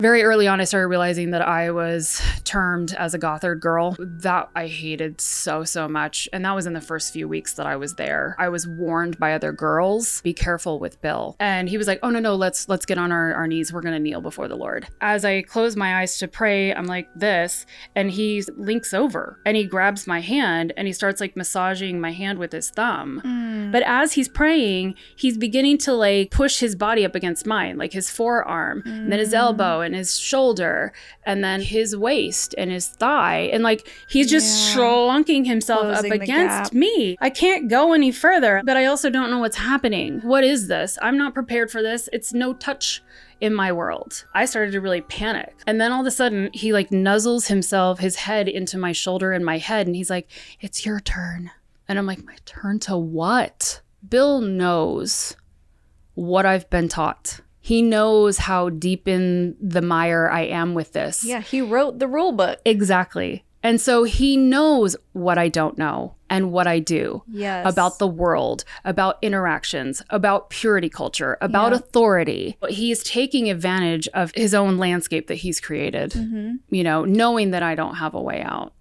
Very early on, I started realizing that I was termed as a Gothard girl. That I hated so much. And that was in the first few weeks that I was there. I was warned by other girls, be careful with Bill. And he was like, oh, no, let's get on our knees. We're going to kneel before the Lord. As I close my eyes to pray, I'm like this, and he links over and he grabs my hand and he starts like massaging my hand with his thumb. But as he's praying, he's beginning to like push his body up against mine, like his forearm and then his elbow and his shoulder and then his waist and his thigh. And like, he's just slunking himself Closing up against me. I can't go any further, but I also don't know what's happening. What is this? I'm not prepared for this. It's no touch in my world. I started to really panic. And then all of a sudden he like nuzzles his head into my shoulder and my head. And he's like, it's your turn. And I'm like, my turn to what? Bill knows what I've been taught. He knows how deep in the mire I am with this. Yeah, he wrote the rule book. Exactly. And so he knows what I don't know and what I do about the world, about interactions, about purity culture, about authority. He's taking advantage of his own landscape that he's created, you know, knowing that I don't have a way out.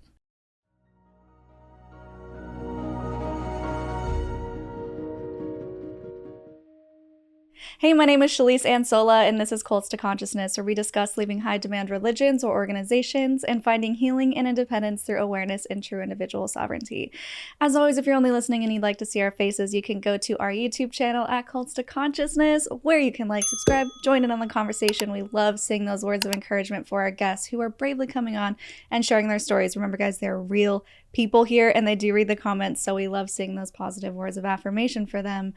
Hey, my name is Shelise Ansola, and this is Cults to Consciousness, where we discuss leaving high-demand religions or organizations and finding healing and independence through awareness and true individual sovereignty. As always, if you're only listening and you'd like to see our faces, you can go to our YouTube channel at Cults to Consciousness, where you can like, subscribe, join in on the conversation. We love seeing those words of encouragement for our guests who are bravely coming on and sharing their stories. Remember, guys, they're real people here and they do read the comments, so we love seeing those positive words of affirmation for them.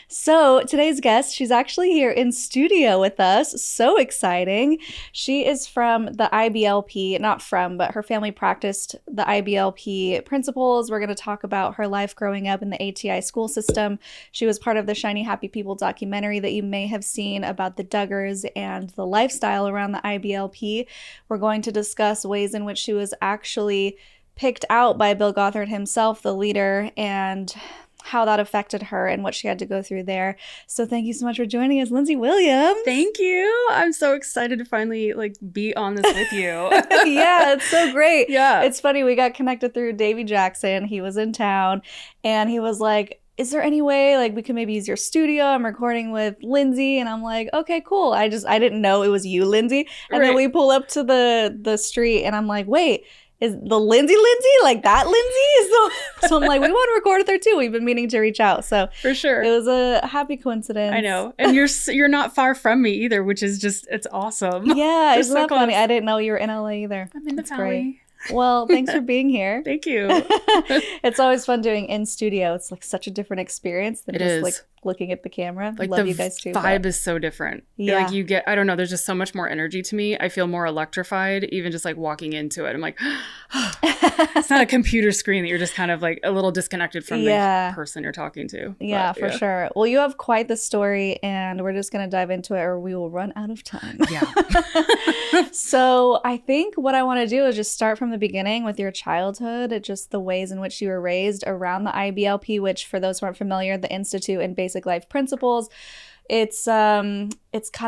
So today's guest, she's actually here in studio with us. So exciting. She is from the IBLP, not from, but her family practiced the IBLP principles. We're going to talk about her life growing up in the ATI school system. She was part of the Shiny Happy People documentary that you may have seen about the Duggars and the lifestyle around the IBLP. We're going to discuss ways in which she was actually picked out by Bill Gothard himself, the leader, and how that affected her and what she had to go through there. So thank you so much for joining us, Lindsey Williams. Thank you. I'm so excited to finally like be on this with you. Yeah, it's so great. Yeah. It's funny. We got connected through Davey Jackson. He was in town and he was like, is there any way like we can maybe use your studio? I'm recording with Lindsey. And I'm like, okay, cool. I didn't know it was you, Lindsey. And then we pull up to the street and I'm like, wait, is the Lindsey like that Lindsey? So I'm like, we want to record with her too. We've been meaning to reach out. So for sure, it was a happy coincidence. I know, and you're not far from me either, which is just it's awesome. Yeah, it's not funny. I didn't know you were in LA either. I'm in the Valley. Well, thanks for being here. Thank you. It's always fun doing in studio. It's like such a different experience than just like looking at the camera. Like love you guys too. The vibe is so different. Yeah. Like you get, I don't know, there's just so much more energy to me. I feel more electrified even just like walking into it. I'm like, it's not a computer screen that you're just kind of like a little disconnected from the person you're talking to. Yeah, for sure. Well, you have quite the story and we're just going to dive into it or we will run out of time. Yeah. So I think what I want to do is just start from the beginning with your childhood, just the ways in which you were raised around the IBLP, which for those who aren't familiar, the Institute and Basic Life Principles. It's kind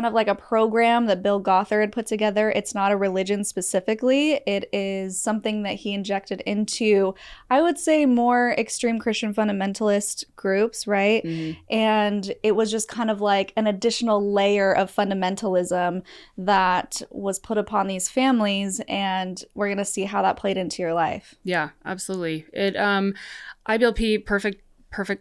of like a program that Bill Gothard put together. It's not a religion specifically. It is something that he injected into, I would say, more extreme Christian fundamentalist groups, right? Mm-hmm. And it was just kind of like an additional layer of fundamentalism that was put upon these families, and we're going to see how that played into your life. Yeah, absolutely. It IBLP, perfect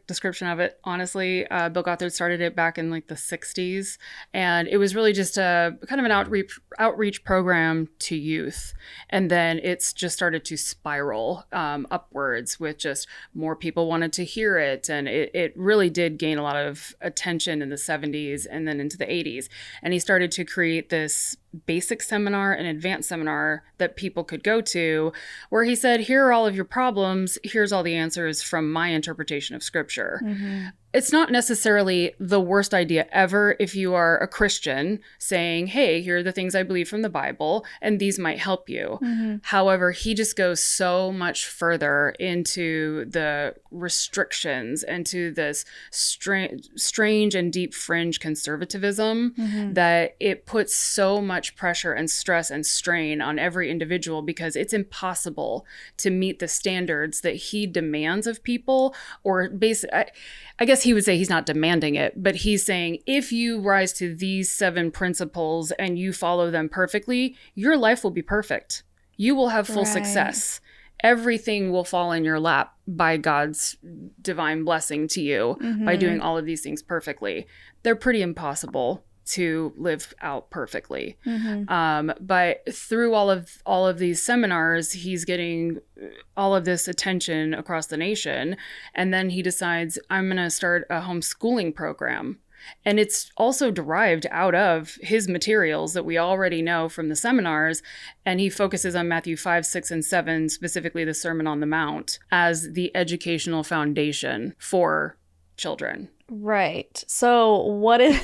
description of it, honestly. Bill Gothard started it back in like the 60s, and it was really just a kind of an outreach program to youth. And then it's just started to spiral upwards with just more people wanted to hear it. And it really did gain a lot of attention in the 70s and then into the 80s. And he started to create this basic seminar and advanced seminar that people could go to, where he said, here are all of your problems. Here's all the answers from my interpretation of scripture. Mm-hmm. it's not necessarily the worst idea ever if you are a Christian saying, hey, here are the things I believe from the Bible, and these might help you. However, he just goes so much further into the restrictions and to this strange and deep fringe conservatism that it puts so much pressure and stress and strain on every individual because it's impossible to meet the standards that he demands of people. Or basically, I guess he would say he's not demanding it, but he's saying if you rise to these 7 principles and you follow them perfectly, your life will be perfect. You will have full success. Everything will fall in your lap by God's divine blessing to you by doing all of these things perfectly. They're pretty impossible to live out perfectly. But through all of these seminars, he's getting all of this attention across the nation. And then he decides, I'm going to start a homeschooling program. And it's also derived out of his materials that we already know from the seminars. And he focuses on Matthew 5, 6, and 7, specifically the Sermon on the Mount, as the educational foundation for children. Right. So what is,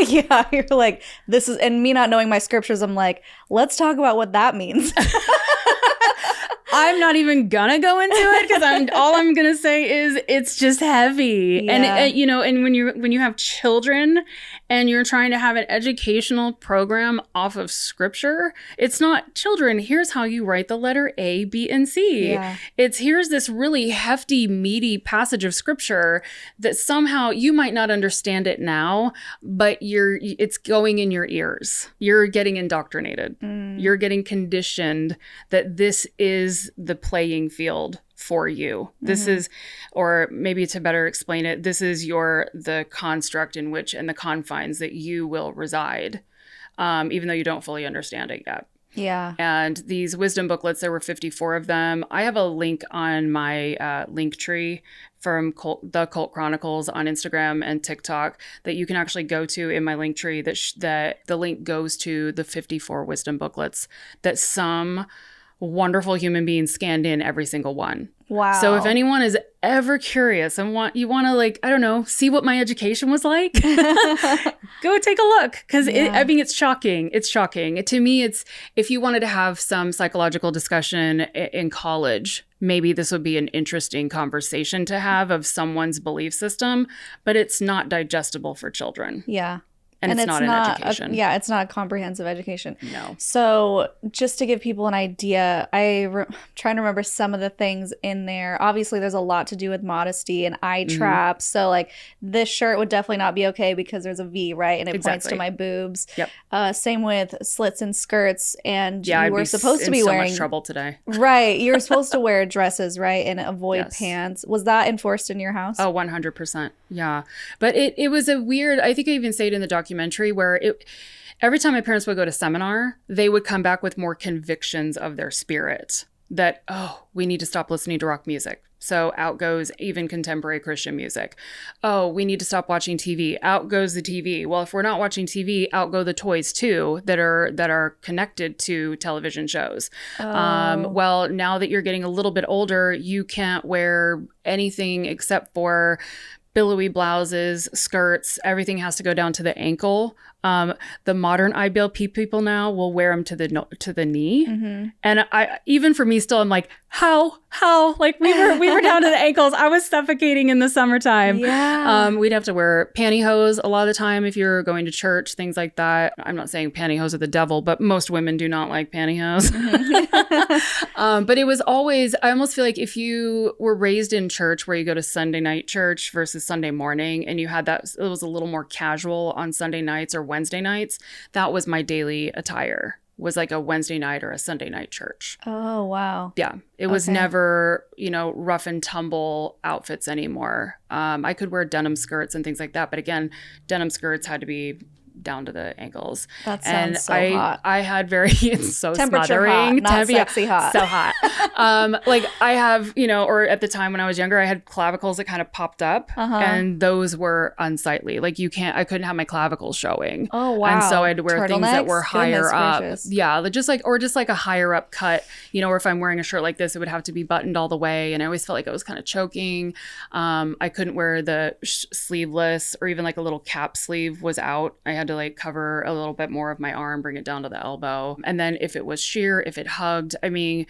yeah, you're like, this is, and me not knowing my scriptures, I'm like, let's talk about what that means. I'm not even gonna go into it because all I'm gonna say is it's just heavy. Yeah. And you know, and when you have children and you're trying to have an educational program off of scripture, it's not children, here's how you write the letter A, B, and C. Yeah. It's here's this really hefty, meaty passage of scripture that somehow you might not understand it now, but it's going in your ears. You're getting indoctrinated. You're getting conditioned that this is the playing field for you. This is, or maybe to better explain it, this is the construct in which and the confines that you will reside, even though you don't fully understand it yet. Yeah. And these wisdom booklets, there were 54 of them. I have a link on my link tree from the Cult Chronicles on Instagram and TikTok that you can actually go to in my link tree that the link goes to the 54 wisdom booklets that some wonderful human beings scanned in every single one. Wow. So if anyone is ever curious and want to like, I don't know, see what my education was like, go take a look. Because I mean, it's shocking. It's shocking. To me, it's if you wanted to have some psychological discussion in college, maybe this would be an interesting conversation to have of someone's belief system, but it's not digestible for children. Yeah. And it's not an education. It's not a comprehensive education. No. So just to give people an idea, I'm trying to remember some of the things in there. Obviously, there's a lot to do with modesty and eye traps. So like this shirt would definitely not be okay because there's a V, right? And it points to my boobs. Yep. Same with slits in skirts. And you were supposed to be wearing so much trouble today. Right. You were supposed to wear dresses, right? And avoid pants. Was that enforced in your house? Oh, 100%. Yeah. But it was a weird, I think I even say it in the documentary where every time my parents would go to seminar, they would come back with more convictions of their spirit that, oh, we need to stop listening to rock music. So out goes even contemporary Christian music. Oh, we need to stop watching TV. Out goes the TV. Well, if we're not watching TV, out go the toys too that are connected to television shows. Well, now that you're getting a little bit older, you can't wear anything except for billowy blouses, skirts, everything has to go down to the ankle. The modern IBLP people now will wear them to the knee. And even for me still, I'm like, how? Like we were down to the ankles. I was suffocating in the summertime. Yeah. We'd have to wear pantyhose a lot of the time if you're going to church, things like that. I'm not saying pantyhose are the devil, but most women do not like pantyhose. But it was always, I almost feel like if you were raised in church where you go to Sunday night church versus Sunday morning and you had that, it was a little more casual on Sunday nights or Wednesday nights, that was my daily attire, was like a Wednesday night or a Sunday night church. Oh, wow. Yeah. It was never, rough and tumble outfits anymore. I could wear denim skirts and things like that. But again, denim skirts had to be down to the ankles. That sounds so hot. I had it's so temperature smothering. Hot, not sexy hot. So hot. Like I have, or at the time when I was younger, I had clavicles that kind of popped up and those were unsightly. Like I couldn't have my clavicles showing. Oh, wow. And so I had to wear things that were higher up. Gracious. Yeah. Just like a higher up cut, or if I'm wearing a shirt like this, it would have to be buttoned all the way. And I always felt like I was kind of choking. I couldn't wear the sleeveless or even like a little cap sleeve was out. I had to like cover a little bit more of my arm, bring it down to the elbow. And then if it was sheer, if it hugged, I mean,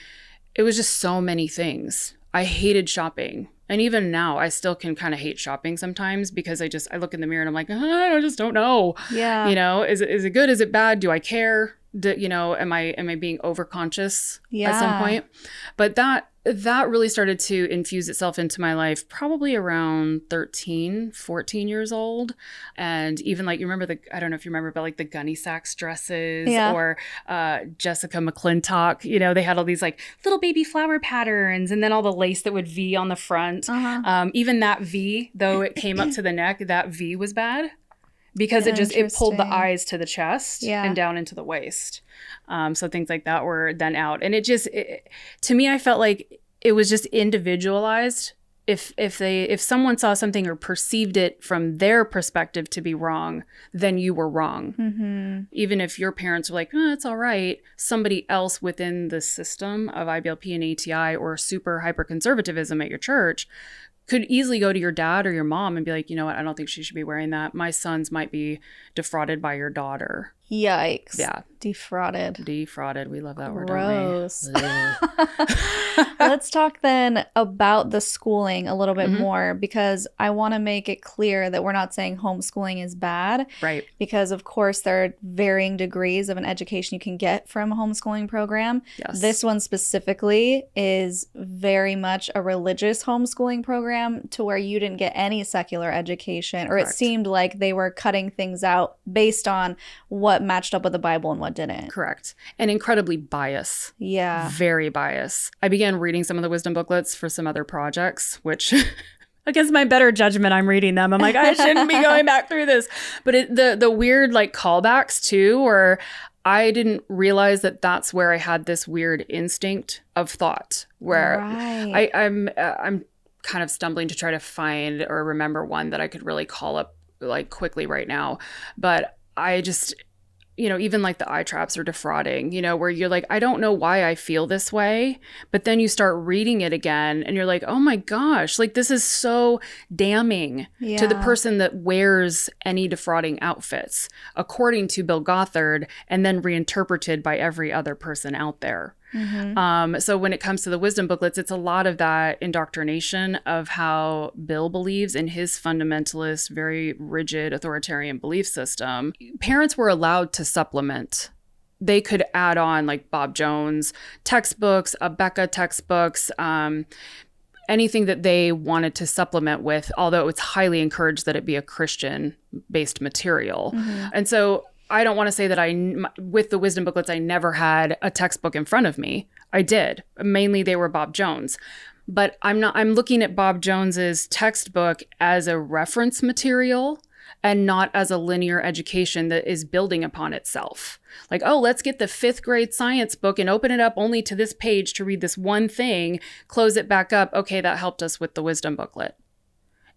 it was just so many things. I hated shopping. And even now, I still can kind of hate shopping sometimes because I look in the mirror and I'm like, I just don't know. Yeah. Is it good? Is it bad? Do I care? Am I being overconscious at some point? But that really started to infuse itself into my life probably around 13, 14 years old. And even like, I don't know if you remember, but like the Gunny Sacks dresses or Jessica McClintock, they had all these like little baby flower patterns and then all the lace that would V on the front. Even that V, though it came up to the neck, that V was bad. Because it pulled the eyes to the chest and down into the waist. So things like that were then out. And to me, I felt like it was just individualized. If someone saw something or perceived it from their perspective to be wrong, then you were wrong. Mm-hmm. Even if your parents were like, it's all right, somebody else within the system of IBLP and ATI or super hyper conservatism at your church could easily go to your dad or your mom and be like, you know what, I don't think she should be wearing that. My sons might be defrauded by your daughter. Yikes. Yeah. Defrauded. We love that word, Gross. don't we? Let's talk then about the schooling a little bit more, because I want to make it clear that we're not saying homeschooling is bad. Right. Because, of course, there are varying degrees of an education you can get from a homeschooling program. Yes. This one specifically is very much a religious homeschooling program to where you didn't get any secular education, or Correct. It seemed like they were cutting things out based on what matched up with the Bible and what didn't. Correct. And incredibly biased. Yeah. Very biased. I began reading some of the wisdom booklets for some other projects, which against my better judgment, I'm reading them. I'm like, I shouldn't be going back through this. But the weird like callbacks too, or I didn't realize that that's where I had this weird instinct of thought where I'm kind of stumbling to try to find or remember one that I could really call up like quickly right now. But I just, even like the eye traps or defrauding, where you're like, I don't know why I feel this way. But then you start reading it again and you're like, oh my gosh, like this is so damning to the person that wears any defrauding outfits, according to Bill Gothard, and then reinterpreted by every other person out there. Mm-hmm. So when it comes to the wisdom booklets, it's a lot of that indoctrination of how Bill believes in his fundamentalist, very rigid authoritarian belief system. Parents were allowed to supplement. They could add on like Bob Jones textbooks, Becca textbooks, anything that they wanted to supplement with, although it's highly encouraged that it be a Christian-based material. Mm-hmm. And so I don't want to say that with the wisdom booklets, I never had a textbook in front of me. I did. Mainly they were Bob Jones. But I'm looking at Bob Jones's textbook as a reference material and not as a linear education that is building upon itself. Like, oh, let's get the 5th grade science book and open it up only to this page to read this one thing, close it back up. Okay, that helped us with the wisdom booklet.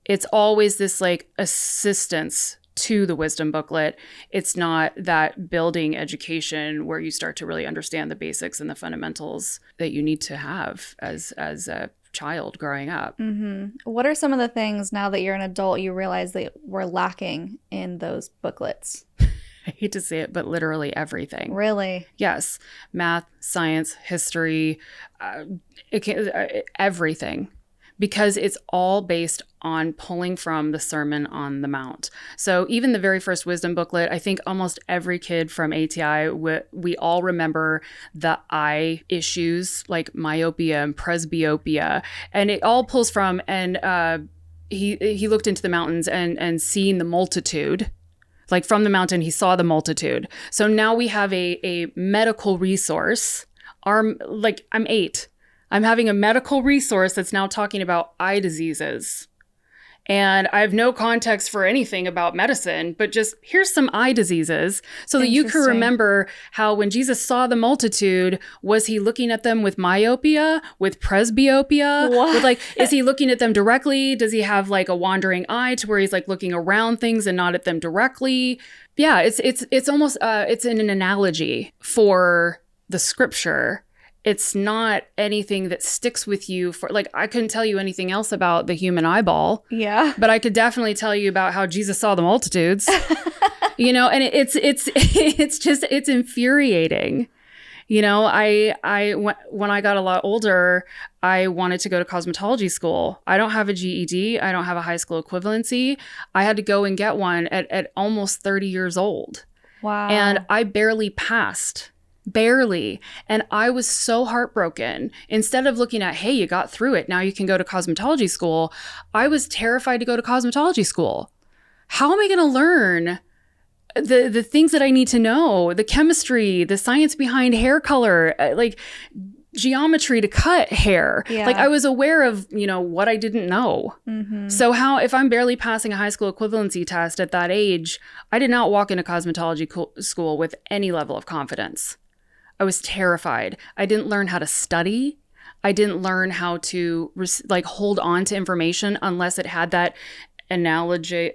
It's always this like assistance to the wisdom booklet. It's not that building education where you start to really understand the basics and the fundamentals that you need to have as a child growing up. Mm-hmm. What are some of the things now that you're an adult you realize that were lacking in those booklets? I hate to say it, but literally everything. Really? Yes. Math, science, history, everything. Because it's all based on pulling from the Sermon on the Mount. So even the very first wisdom booklet, I think almost every kid from ATI, we all remember the eye issues like myopia and presbyopia. And it all pulls from, and he looked into the mountains and seen the multitude. Like from the mountain, he saw the multitude. So now we have a medical resource. I'm 8. I'm having a medical resource that's now talking about eye diseases. And I have no context for anything about medicine, but just here's some eye diseases so that you can remember how when Jesus saw the multitude, was he looking at them with myopia, with presbyopia? With like, is he looking at them directly? Does he have like a wandering eye to where he's like looking around things and not at them directly? Yeah, it's almost, it's an analogy for the scripture. It's not anything that sticks with you for, like, I couldn't tell you anything else about the human eyeball. Yeah. But I could definitely tell you about how Jesus saw the multitudes, you know, and it's infuriating. You know, when I got a lot older, I wanted to go to cosmetology school. I don't have a GED. I don't have a high school equivalency. I had to go and get one at almost 30 years old. Wow. And I barely passed. Barely. And I was so heartbroken. Instead of looking at, hey, you got through it, now you can go to cosmetology school, I was terrified to go to cosmetology school. How am I going to learn the things that I need to know? The chemistry, the science behind hair color, like geometry to cut hair. Yeah. Like I was aware of, you know, what I didn't know. Mm-hmm. So how, if I'm barely passing a high school equivalency test at that age, I did not walk into cosmetology school with any level of confidence. I was terrified. I didn't learn how to study. I didn't learn how to hold on to information unless it had that analogy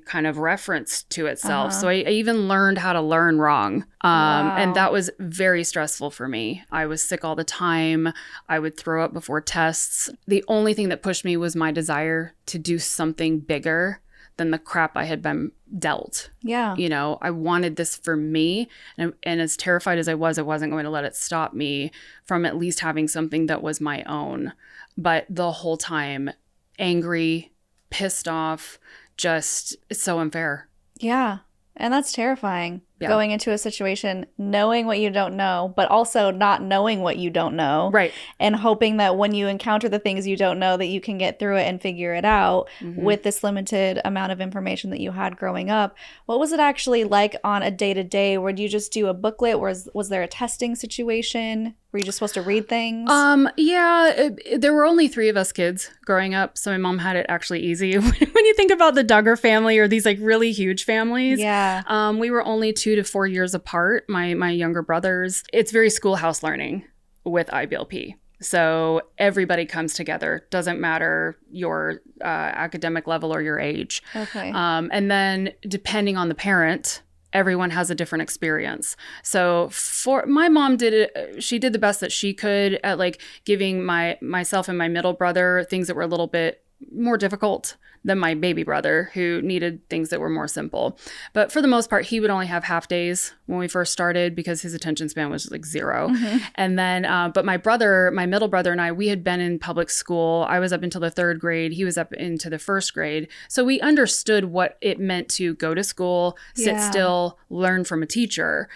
kind of reference to itself. So I even learned how to learn wrong. And that was very stressful for me. I was sick all the time. I would throw up before tests. The only thing that pushed me was my desire to do something bigger than the crap I had been dealt. Yeah. You know, I wanted this for me. And as terrified as I wasn't going to let it stop me from at least having something that was my own. But the whole time, angry, pissed off, just, it's so unfair. Yeah. And that's terrifying. Yeah. Going into a situation, knowing what you don't know, but also not knowing what you don't know. Right. And hoping that when you encounter the things you don't know, that you can get through it and figure it out with this limited amount of information that you had growing up. What was it actually like on a day-to-day? Would you just do a booklet? Was there a testing situation? Were you just supposed to read things? There were only 3 of us kids growing up, so my mom had it actually easy. When you think about the Duggar family or these like really huge families, we were only 2 to 4 years apart, my younger brothers. It's very schoolhouse learning with IBLP. So everybody comes together. Doesn't matter your academic level or your age. Okay. And then depending on the parent, everyone has a different experience. So for my mom she did the best that she could at like giving myself and my middle brother things that were a little bit more difficult than my baby brother, who needed things that were more simple. But for the most part, he would only have half days when we first started because his attention span was like 0. Mm-hmm. And then, but my middle brother and I, we had been in public school. I was up until the 3rd grade. He was up into the 1st grade. So we understood what it meant to go to school, sit still, learn from a teacher.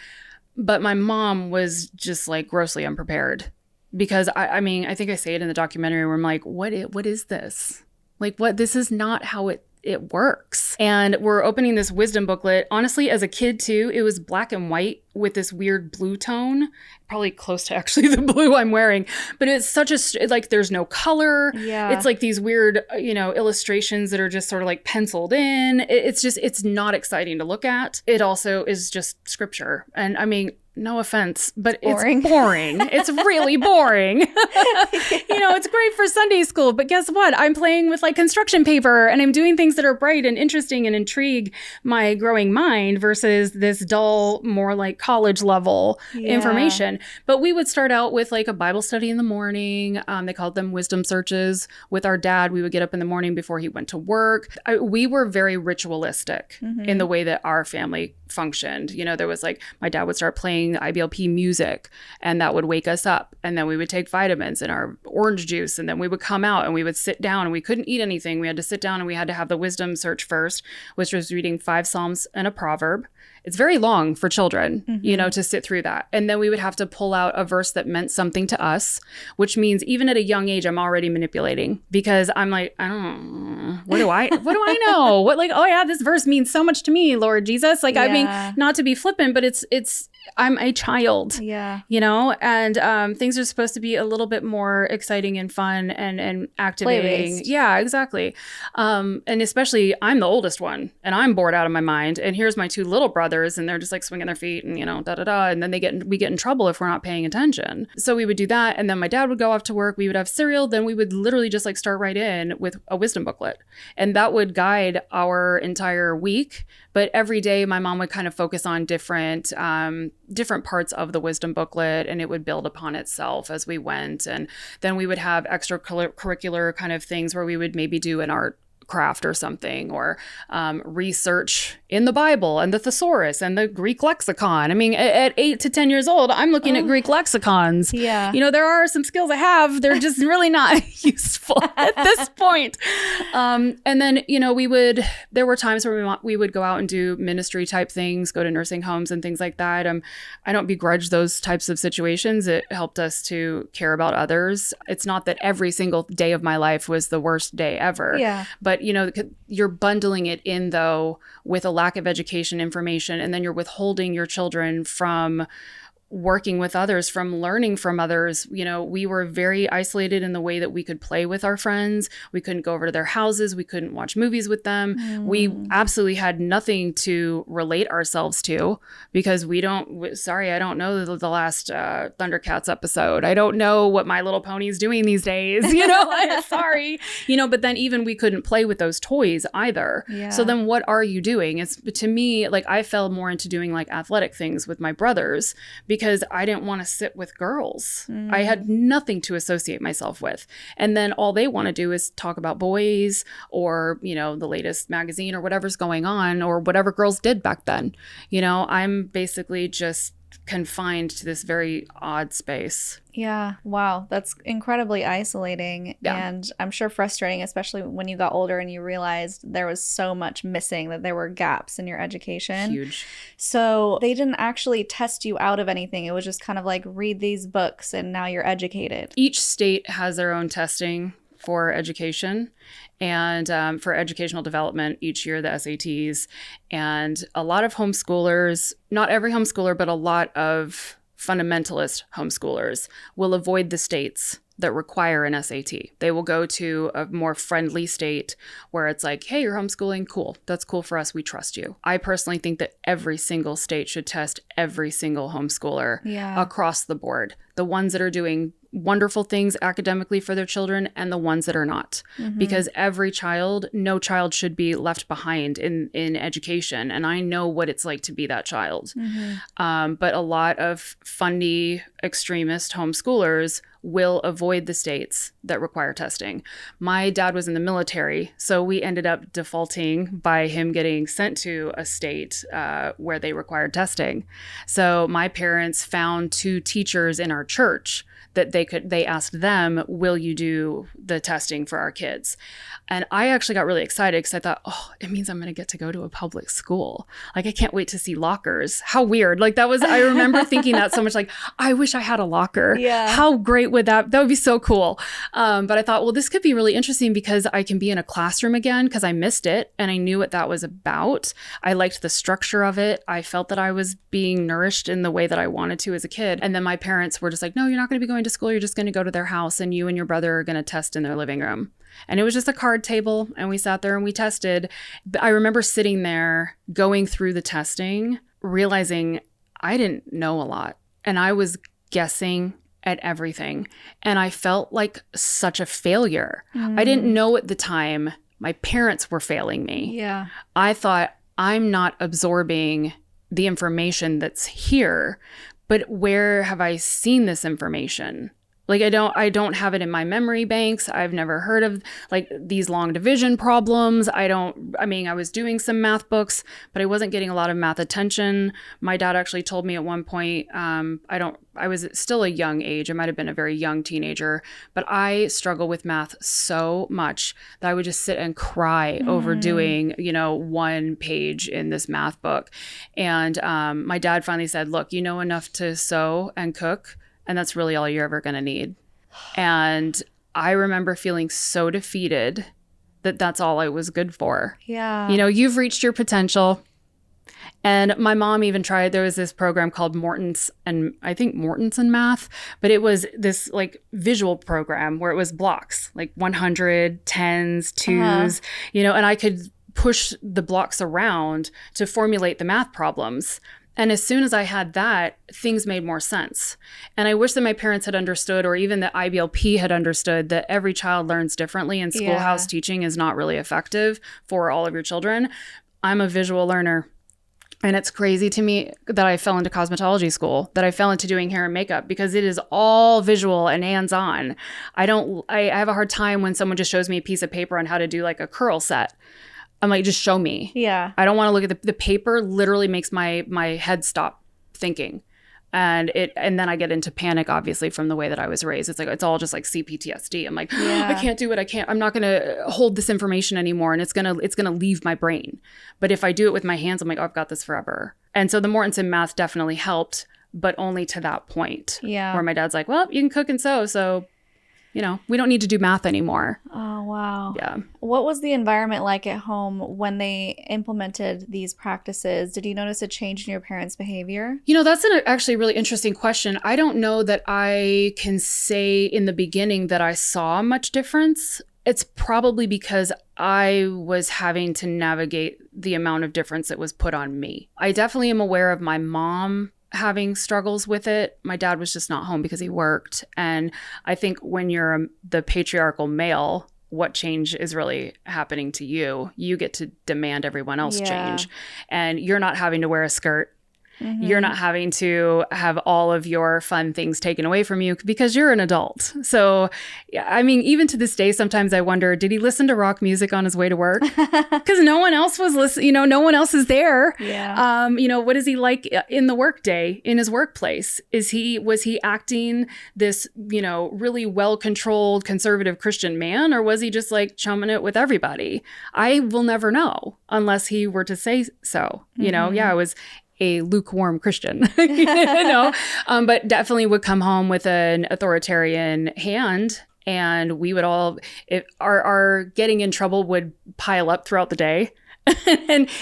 But my mom was just like grossly unprepared because I mean, I think I say it in the documentary where I'm like, what is this? Like, what? This is not how it works. And we're opening this wisdom booklet. Honestly, as a kid too, it was black and white with this weird blue tone, probably close to actually the blue I'm wearing. But it's such like there's no color. Yeah. It's like these weird, illustrations that are just sort of like penciled in. It's not exciting to look at. It also is just scripture. And I mean, no offense, but boring. It's boring. It's really boring. It's great for Sunday school, but guess what? I'm playing with like construction paper and I'm doing things that are bright and interesting and intrigue my growing mind versus this dull, more like college level information. But we would start out with like a Bible study in the morning. They called them wisdom searches. With our dad, we would get up in the morning before he went to work. We were very ritualistic in the way that our family functioned. There was like, my dad would start playing IBLP music and that would wake us up. And then we would take vitamins and our orange juice. And then we would come out and we would sit down and we couldn't eat anything. We had to sit down and we had to have the wisdom search first, which was reading 5 Psalms and a proverb. It's very long for children, you know, to sit through that. And then we would have to pull out a verse that meant something to us, which means even at a young age, I'm already manipulating because I'm like, I don't, what do I know? What, like, oh yeah, this verse means so much to me, Lord Jesus. Like, I mean, not to be flippant, but I'm a child, you know, and things are supposed to be a little bit more exciting and fun and activating. Play-based. Yeah, exactly. And especially I'm the oldest one and I'm bored out of my mind. And here's my 2 little brothers and they're just like swinging their feet and, you know, da da da. And then we get in trouble if we're not paying attention. So we would do that. And then my dad would go off to work. We would have cereal. Then we would literally just like start right in with a wisdom booklet. And that would guide our entire week. But every day my mom would kind of focus on different parts of the wisdom booklet, and it would build upon itself as we went. And then we would have extracurricular kind of things where we would maybe do an art craft or something, or research in the Bible and the thesaurus and the Greek lexicon. I mean, at 8 to 10 years old, I'm looking at Greek lexicons. Yeah. You know, there are some skills I have. They're just really not useful at this point. And then, you know, there were times where we would go out and do ministry type things, go to nursing homes and things like that. I don't begrudge those types of situations. It helped us to care about others. It's not that every single day of my life was the worst day ever. Yeah. But, you know, you're bundling it in, though, with a lack of education information, and then you're withholding your children from working with others, from learning from others. You know, we were very isolated in the way that we could play with our friends. We couldn't go over to their houses. We couldn't watch movies with them. We absolutely had nothing to relate ourselves to because I don't know the last Thundercats episode. I don't know what My Little Pony's doing these days. You know, sorry. You know, but then even we couldn't play with those toys either. Yeah. So then what are you doing? It's, to me, like, I fell more into doing like athletic things with my brothers because I didn't want to sit with girls. I had nothing to associate myself with. And then all they want to do is talk about boys or, you know, the latest magazine or whatever's going on or whatever girls did back then. You know, I'm basically just confined to this very odd space. Yeah. Wow. That's incredibly isolating. Yeah. And I'm sure frustrating, especially when you got older and you realized there was so much missing, that there were gaps in your education. Huge. So they didn't actually test you out of anything. It was just kind of like, read these books and now you're educated. Each state has their own testing for education and for educational development each year, the SATs. And a lot of homeschoolers, not every homeschooler, but a lot of fundamentalist homeschoolers will avoid the states that require an SAT. They will go to a more friendly state where it's like, hey, you're homeschooling, cool. That's cool for us. We trust you. I personally think that every single state should test every single homeschooler across the board. The ones that are doing wonderful things academically for their children and the ones that are not. Because no child should be left behind in education. And I know what it's like to be that child. But a lot of fundy extremist homeschoolers will avoid the states that require testing. My dad was in the military, so we ended up defaulting by him getting sent to a state where they required testing. So my parents found 2 teachers in our church that they asked them, will you do the testing for our kids? And I actually got really excited because I thought, oh, it means I'm going to get to go to a public school. Like, I can't wait to see lockers. How weird. Like, I remember thinking that so much, like, I wish I had a locker. Yeah. How great would that would be so cool. But I thought, well, this could be really interesting because I can be in a classroom again because I missed it and I knew what that was about. I liked the structure of it. I felt that I was being nourished in the way that I wanted to as a kid. And then my parents were just like, no, you're not going to be going to school. You're just going to go to their house and you and your brother are going to test in their living room. And it was just a card table and we sat there and we tested. But I remember sitting there going through the testing, realizing I didn't know a lot and I was guessing at everything. And I felt like such a failure. I didn't know at the time my parents were failing me. Yeah. I thought, I'm not absorbing the information that's here, but where have I seen this information? Like I don't have it in my memory banks. I've never heard of like these long division problems. I was doing some math books, but I wasn't getting a lot of math attention. My dad actually told me at one point, I was still a young age. I might have been a very young teenager, but I struggle with math so much that I would just sit and cry over doing, one page in this math book. And my dad finally said, look, you know enough to sew and cook, and that's really all you're ever going to need. And I remember feeling so defeated that that's all I was good for. Yeah. You've reached your potential. And my mom even tried, there was this program called Morton's and Math, but it was this like visual program where it was blocks, like 100, 10s, 2s, and I could push the blocks around to formulate the math problems. And as soon as I had that, things made more sense. And I wish that my parents had understood, or even that IBLP had understood, that every child learns differently and schoolhouse teaching is not really effective for all of your children. I'm a visual learner. And it's crazy to me that I fell into cosmetology school, that I fell into doing hair and makeup, because it is all visual and hands-on. I have a hard time when someone just shows me a piece of paper on how to do like a curl set. I'm like, just show me. Yeah. I don't want to look at the paper. Literally makes my head stop thinking. And then I get into panic, obviously, from the way that I was raised. It's like, it's all just like CPTSD. I'm like, I can't do it. I'm not going to hold this information anymore. And it's going to leave my brain. But if I do it with my hands, I'm like, I've got this forever. And so the Morton's in Math definitely helped, but only to that point. Yeah. Where my dad's like, well, you can cook and sew. So, we don't need to do math anymore. Oh, wow. Yeah. What was the environment like at home when they implemented these practices? Did you notice a change in your parents' behavior? That's an actually really interesting question. I don't know that I can say in the beginning that I saw much difference. It's probably because I was having to navigate the amount of difference that was put on me. I definitely am aware of my mom having struggles with it. My dad was just not home because he worked. And I think when you're the patriarchal male, what change is really happening to you? You get to demand everyone else change. And you're not having to wear a skirt. Mm-hmm. You're not having to have all of your fun things taken away from you because you're an adult. So, even to this day, sometimes I wonder, did he listen to rock music on his way to work? Because no one else was listening, no one else is there. Yeah. What is he like in the workday, in his workplace? Was he acting this, really well-controlled conservative Christian man, or was he just like chumming it with everybody? I will never know unless he were to say so. I was a lukewarm Christian, but definitely would come home with an authoritarian hand, and we would all, our getting in trouble would pile up throughout the day.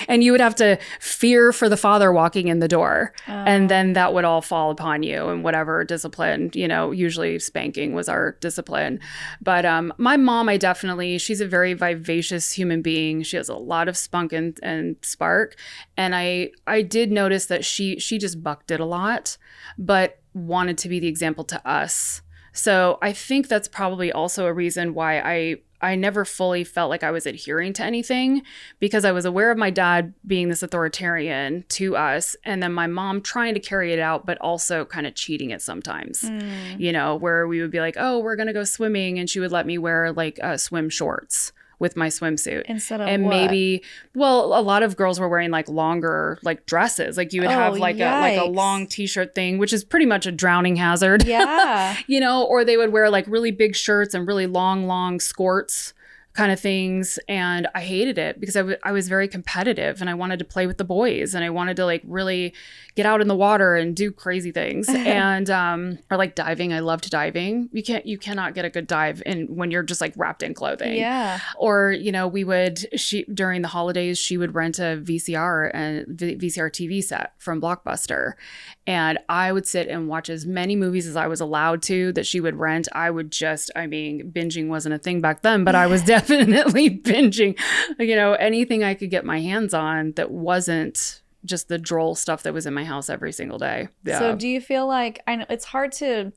and you would have to fear for the father walking in the door. And then that would all fall upon you, and whatever discipline, usually spanking was our discipline. But my mom, she's a very vivacious human being. She has a lot of spunk and spark. And I did notice that she just bucked it a lot, but wanted to be the example to us. So I think that's probably also a reason why I never fully felt like I was adhering to anything, because I was aware of my dad being this authoritarian to us, and then my mom trying to carry it out, but also kind of cheating it sometimes, where we would be like, oh, we're going to go swimming. And she would let me wear like swim shorts with my swimsuit. Instead of and what? Maybe, well, a lot of girls were wearing like longer like dresses. Like you would have like a long t-shirt thing, which is pretty much a drowning hazard. Yeah. Or they would wear like really big shirts and really long skirts kind of things. And I hated it because I was very competitive, and I wanted to play with the boys, and I wanted to like really get out in the water and do crazy things. And or like diving. I loved diving. You cannot get a good dive when you're just like wrapped in clothing. Yeah. Or, during the holidays, she would rent a VCR TV set from Blockbuster. And I would sit and watch as many movies as I was allowed to that she would rent. Binging wasn't a thing back then, but I was definitely binging, anything I could get my hands on that wasn't just the droll stuff that was in my house every single day. Yeah. So do you feel like, I know it's hard to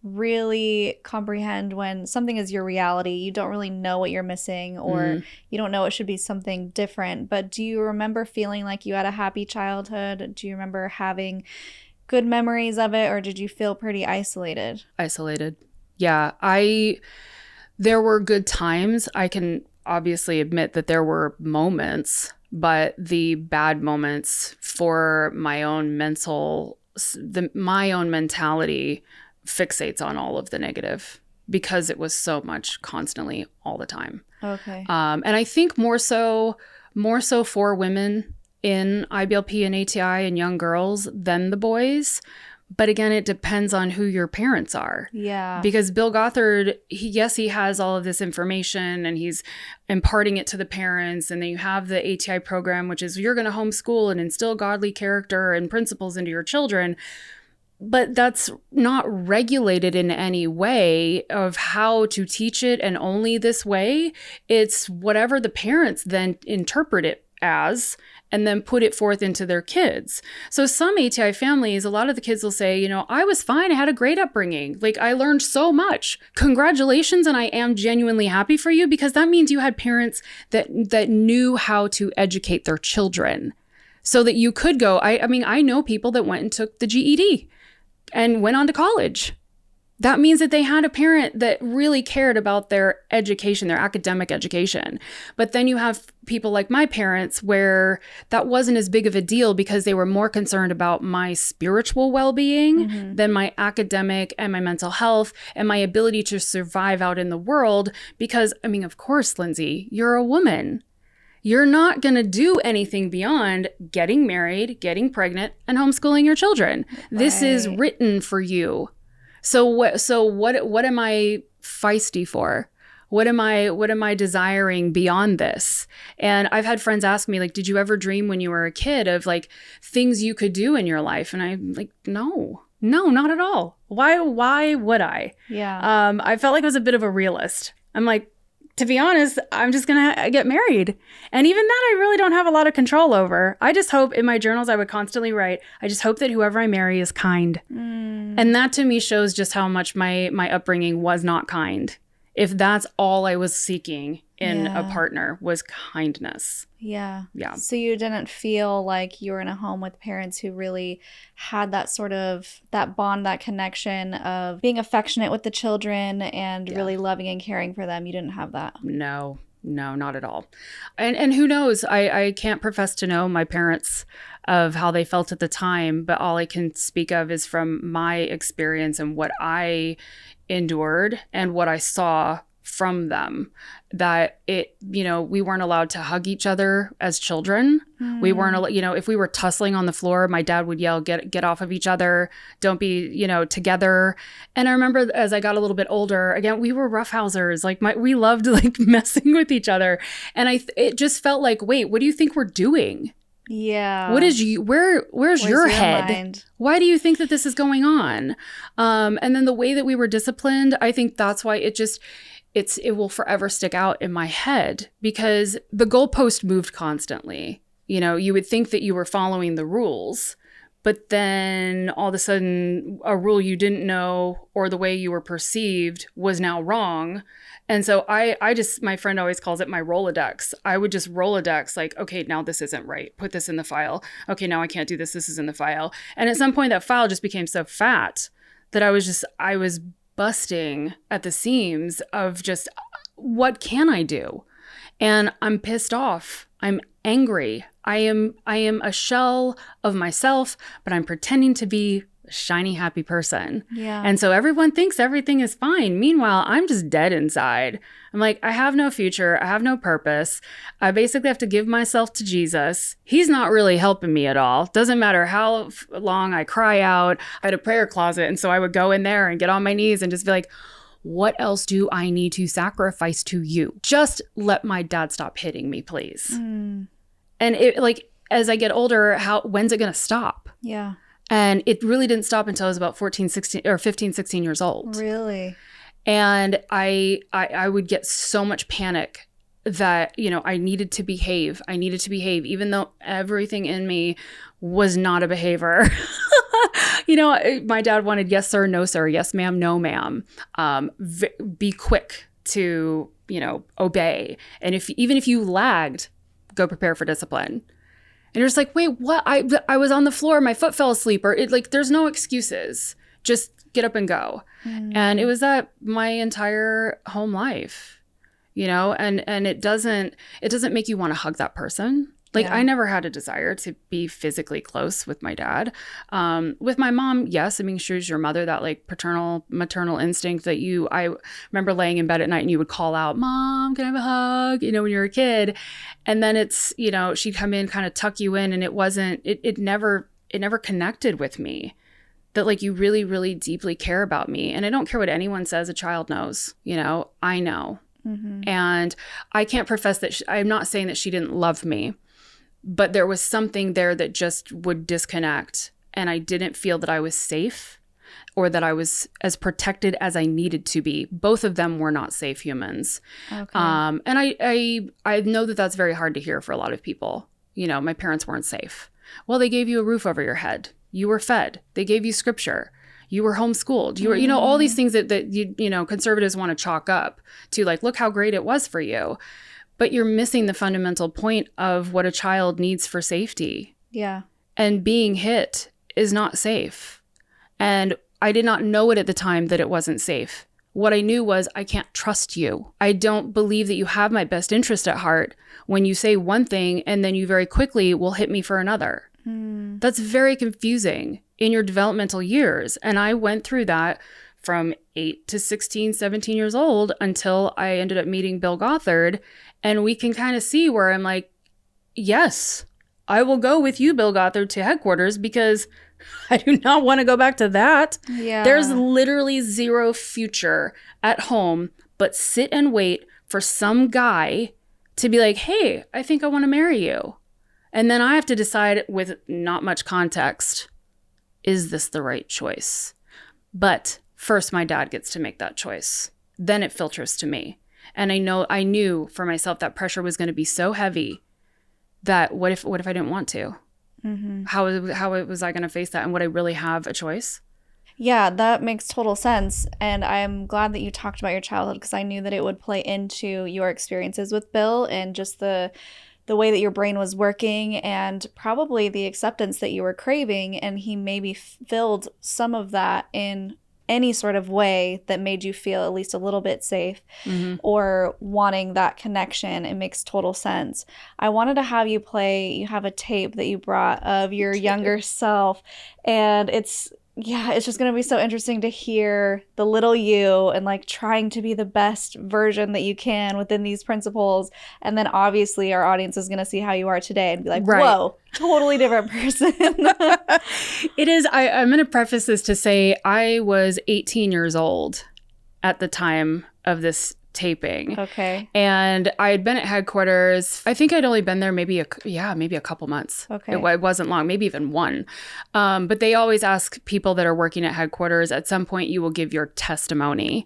really comprehend when something is your reality, you don't really know what you're missing, or you don't know it should be something different. But do you remember feeling like you had a happy childhood? Do you remember having good memories of it, or did you feel pretty isolated? Isolated. Yeah. There were good times. I can obviously admit that there were moments, but the bad moments for my own my own mentality fixates on all of the negative because it was so much constantly all the time. Okay. And I think more so for women in IBLP and ATI and young girls than the boys. But again, it depends on who your parents are. Yeah. Because Bill Gothard, he has all of this information and he's imparting it to the parents. And then you have the ATI program, which is you're going to homeschool and instill godly character and principles into your children. But that's not regulated in any way of how to teach it, and only this way. It's whatever the parents then interpret it as and then put it forth into their kids. So some ATI families, a lot of the kids will say, I was fine. I had a great upbringing. Like, I learned so much. Congratulations. And I am genuinely happy for you, because that means you had parents that knew how to educate their children so that you could go. I know people that went and took the GED and went on to college. That means that they had a parent that really cared about their education, their academic education. But then you have people like my parents where that wasn't as big of a deal because they were more concerned about my spiritual well-being than my academic and my mental health and my ability to survive out in the world. Because, of course, Lindsey, you're a woman. You're not going to do anything beyond getting married, getting pregnant, and homeschooling your children. Right. This is written for you. So what am I feisty for? What am I desiring beyond this? And I've had friends ask me, like, did you ever dream when you were a kid of like things you could do in your life? And I'm like, no, not at all. Why would I? Yeah. I felt like I was a bit of a realist. I'm like, to be honest, I'm just going to get married. And even that, I really don't have a lot of control over. I just hope in my journals, I would constantly write, I just hope that whoever I marry is kind. And that to me shows just how much my upbringing was not kind. If that's all I was seeking in a partner was kindness. Yeah. Yeah. So you didn't feel like you were in a home with parents who really had that sort of, that bond, that connection of being affectionate with the children and really loving and caring for them. You didn't have that. No, not at all. And who knows? I can't profess to know my parents of how they felt at the time, but all I can speak of is from my experience and what I endured and what I saw from them, that we weren't allowed to hug each other as children. We weren't, if we were tussling on the floor, my dad would yell, get off of each other. Don't be, together. And I remember as I got a little bit older, again, we were roughhousers. Like we loved like messing with each other. And it just felt like, wait, what do you think we're doing? Yeah. What is where's your head? Mind? Why do you think that this is going on? And then the way that we were disciplined, I think that's why it will forever stick out in my head, because the goalpost moved constantly. You would think that you were following the rules, but then all of a sudden a rule you didn't know or the way you were perceived was now wrong. And so my friend always calls it my Rolodex. I would just Rolodex like, okay, now this isn't right. Put this in the file. Okay, now I can't do this. This is in the file. And at some point that file just became so fat that I was busting at the seams of just, what can I do? And I'm pissed off. I'm angry. I am a shell of myself, but I'm pretending to be a shiny, happy person. Yeah. And so everyone thinks everything is fine. Meanwhile, I'm just dead inside. I'm like, I have no future. I have no purpose. I basically have to give myself to Jesus. He's not really helping me at all. Doesn't matter how long I cry out. I had a prayer closet. And so I would go in there and get on my knees and just be like, what else do I need to sacrifice to you? Just let my dad stop hitting me, please. And as I get older, when's it going to stop? Yeah. And it really didn't stop until I was about 15, 16 years old. Really? And I would get so much panic that, I needed to behave. Even though everything in me was not a behavior. My dad wanted yes, sir, no, sir, yes, ma'am, no, ma'am. Be quick to, obey. And even if you lagged, go prepare for discipline. And you're just like, wait, what? I was on the floor, my foot fell asleep, or there's no excuses. Just get up and go. And it was that my entire home life, you know, and it doesn't make you want to hug that person. Like, I never had a desire to be physically close with my dad. With my mom, yes. I mean, she was your mother, that like maternal instinct that I remember laying in bed at night and you would call out, "Mom, can I have a hug?" You know, when you're a kid. And then it's, you know, she'd come in, kind of tuck you in, and it never connected with me that like you really, really deeply care about me. And I don't care what anyone says, a child knows, you know, I know. And I can't profess that I'm not saying that she didn't love me. But there was something there that just would disconnect. And I didn't feel that I was safe or that I was as protected as I needed to be. Both of them were not safe humans. Okay. And I know that that's very hard to hear for a lot of people. You know, my parents weren't safe. Well, they gave you a roof over your head. You were fed. They gave you scripture. You were homeschooled. You were, you know, all these things that you know, conservatives want to chalk up to like, look how great it was for you. But you're missing the fundamental point of what a child needs for safety. Yeah. And being hit is not safe. And I did not know it at the time that it wasn't safe. What I knew was I can't trust you. I don't believe that you have my best interest at heart when you say one thing and then you very quickly will hit me for another. That's very confusing in your developmental years. And I went through that from 8 to 16, 17 years old until I ended up meeting Bill Gothard. And we can kind of see where I'm like, yes, I will go with you, Bill Gothard, to headquarters because I do not want to go back to that. Yeah. There's literally zero future at home, but sit and wait for some guy to be like, hey, I think I want to marry you. And then I have to decide with not much context, is this the right choice? But first, my dad gets to make that choice. Then it filters to me. And I knew for myself that pressure was going to be so heavy that what if I didn't want to? How was I going to face that? And would I really have a choice? Yeah, that makes total sense. And I'm glad that you talked about your childhood because I knew that it would play into your experiences with Bill and just the way that your brain was working and probably the acceptance that you were craving. And he maybe filled some of that in any sort of way that made you feel at least a little bit safe or wanting that connection. It makes total sense. I wanted to have you have a tape that you brought of your younger self. And it's just going to be so interesting to hear the little you and like trying to be the best version that you can within these principles. And then obviously our audience is going to see how you are today and be like, whoa, totally different person. It is. I'm going to preface this to say I was 18 years old at the time of this taping. Okay. And I had been at headquarters. I think I'd only been there maybe a couple months. Okay. It wasn't long, maybe even one. But they always ask people that are working at headquarters, at some point you will give your testimony.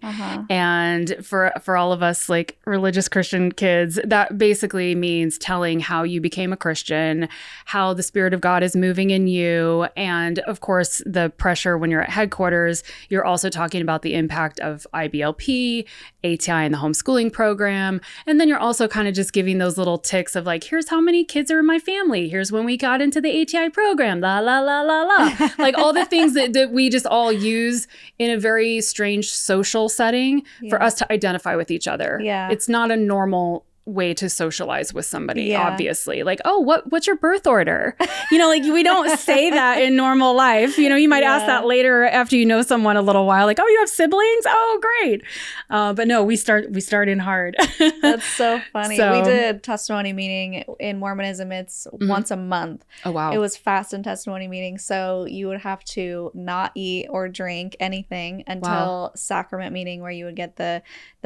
And for all of us like religious Christian kids, that basically means telling how you became a Christian, how the Spirit of God is moving in you. And of course, the pressure when you're at headquarters, you're also talking about the impact of IBLP, ATI, and the homeschooling program. And then you're also kind of just giving those little ticks of like, here's how many kids are in my family. Here's when we got into the ATI program, la, la, la, la, la. Like all the things that we just all use in a very strange social setting for us to identify with each other. Yeah. It's not a normal way to socialize with somebody, obviously. Like, oh, what's your birth order? You know, like we don't say that in normal life. You know, you might ask that later after you know someone a little while, like, oh, you have siblings? Oh, great. But no, we start in hard. That's so funny. We did testimony meeting in Mormonism. It's once a month. Oh, wow. It was fast and testimony meeting. So you would have to not eat or drink anything until sacrament meeting where you would get the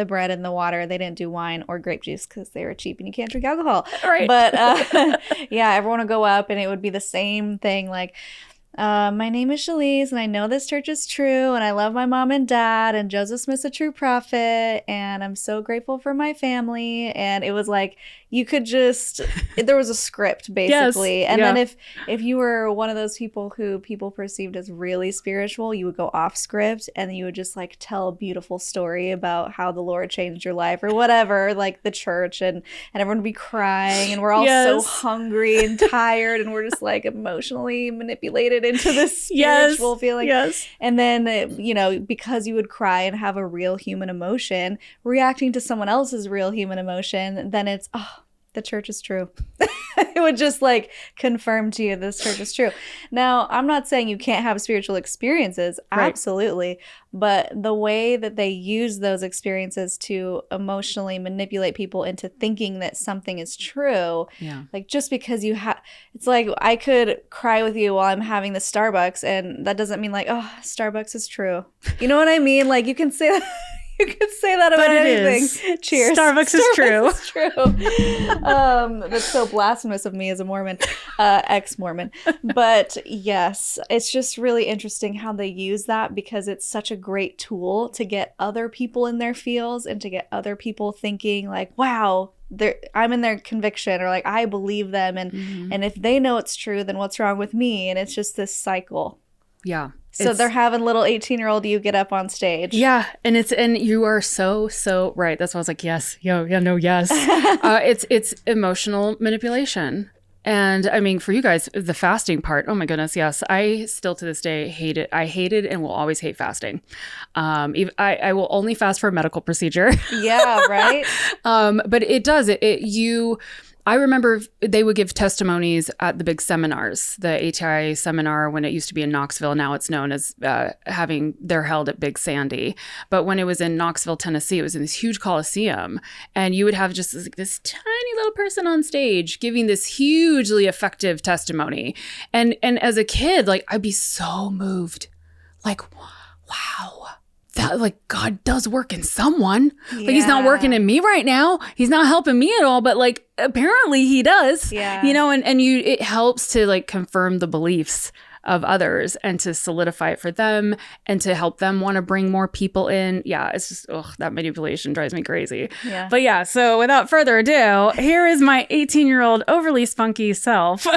bread and the water. They didn't do wine or grape juice because they were cheap and you can't drink alcohol. Right. But everyone would go up and it would be the same thing like, my name is Shelise and I know this church is true and I love my mom and dad and Joseph Smith's a true prophet and I'm so grateful for my family. And it was like you could just there was a script basically. Yes. And then if you were one of those people who people perceived as really spiritual, you would go off script and you would just like tell a beautiful story about how the Lord changed your life or whatever, like the church and everyone would be crying and we're all so hungry and tired and we're just like emotionally manipulated into this spiritual feeling. Yes. And then, you know, because you would cry and have a real human emotion, reacting to someone else's real human emotion, then it's, oh, the church is true. It would just like confirm to you this church is true. Now, I'm not saying you can't have spiritual experiences. Right. Absolutely. But the way that they use those experiences to emotionally manipulate people into thinking that something is true. Yeah. Like just because you have, it's like I could cry with you while I'm having the Starbucks, and that doesn't mean like, oh, Starbucks is true. You know what I mean? Like you can say that. You could say that about anything. Is. Cheers. Starbucks is true. Is true. That's so blasphemous of me as a Mormon, ex-Mormon. But yes, it's just really interesting how they use that, because it's such a great tool to get other people in their fields and to get other people thinking like, wow, I'm in their conviction, or like I believe them, and if they know it's true, then what's wrong with me? And it's just this cycle. Yeah. So they're having little 18-year-old you get up on stage. Yeah. And you are so right. That's why I was like, yes. Yes. It's emotional manipulation. And I mean, for you guys, the fasting part, oh my goodness, yes. I still to this day hate it. I hated and will always hate fasting. I will only fast for a medical procedure. Yeah, right. But it does. I remember they would give testimonies at the big seminars, the ATI seminar when it used to be in Knoxville. Now it's known as they're held at Big Sandy. But when it was in Knoxville, Tennessee, it was in this huge coliseum. And you would have just this tiny little person on stage giving this hugely effective testimony. And as a kid, like I'd be so moved. Like, wow. That like God does work in someone. Yeah. Like he's not working in me right now. He's not helping me at all, but like apparently he does. Yeah. You know, and it helps to like confirm the beliefs of others and to solidify it for them and to help them want to bring more people in. Yeah, it's just that manipulation drives me crazy. Yeah. But yeah, so without further ado, here is my 18-year-old overly spunky self. This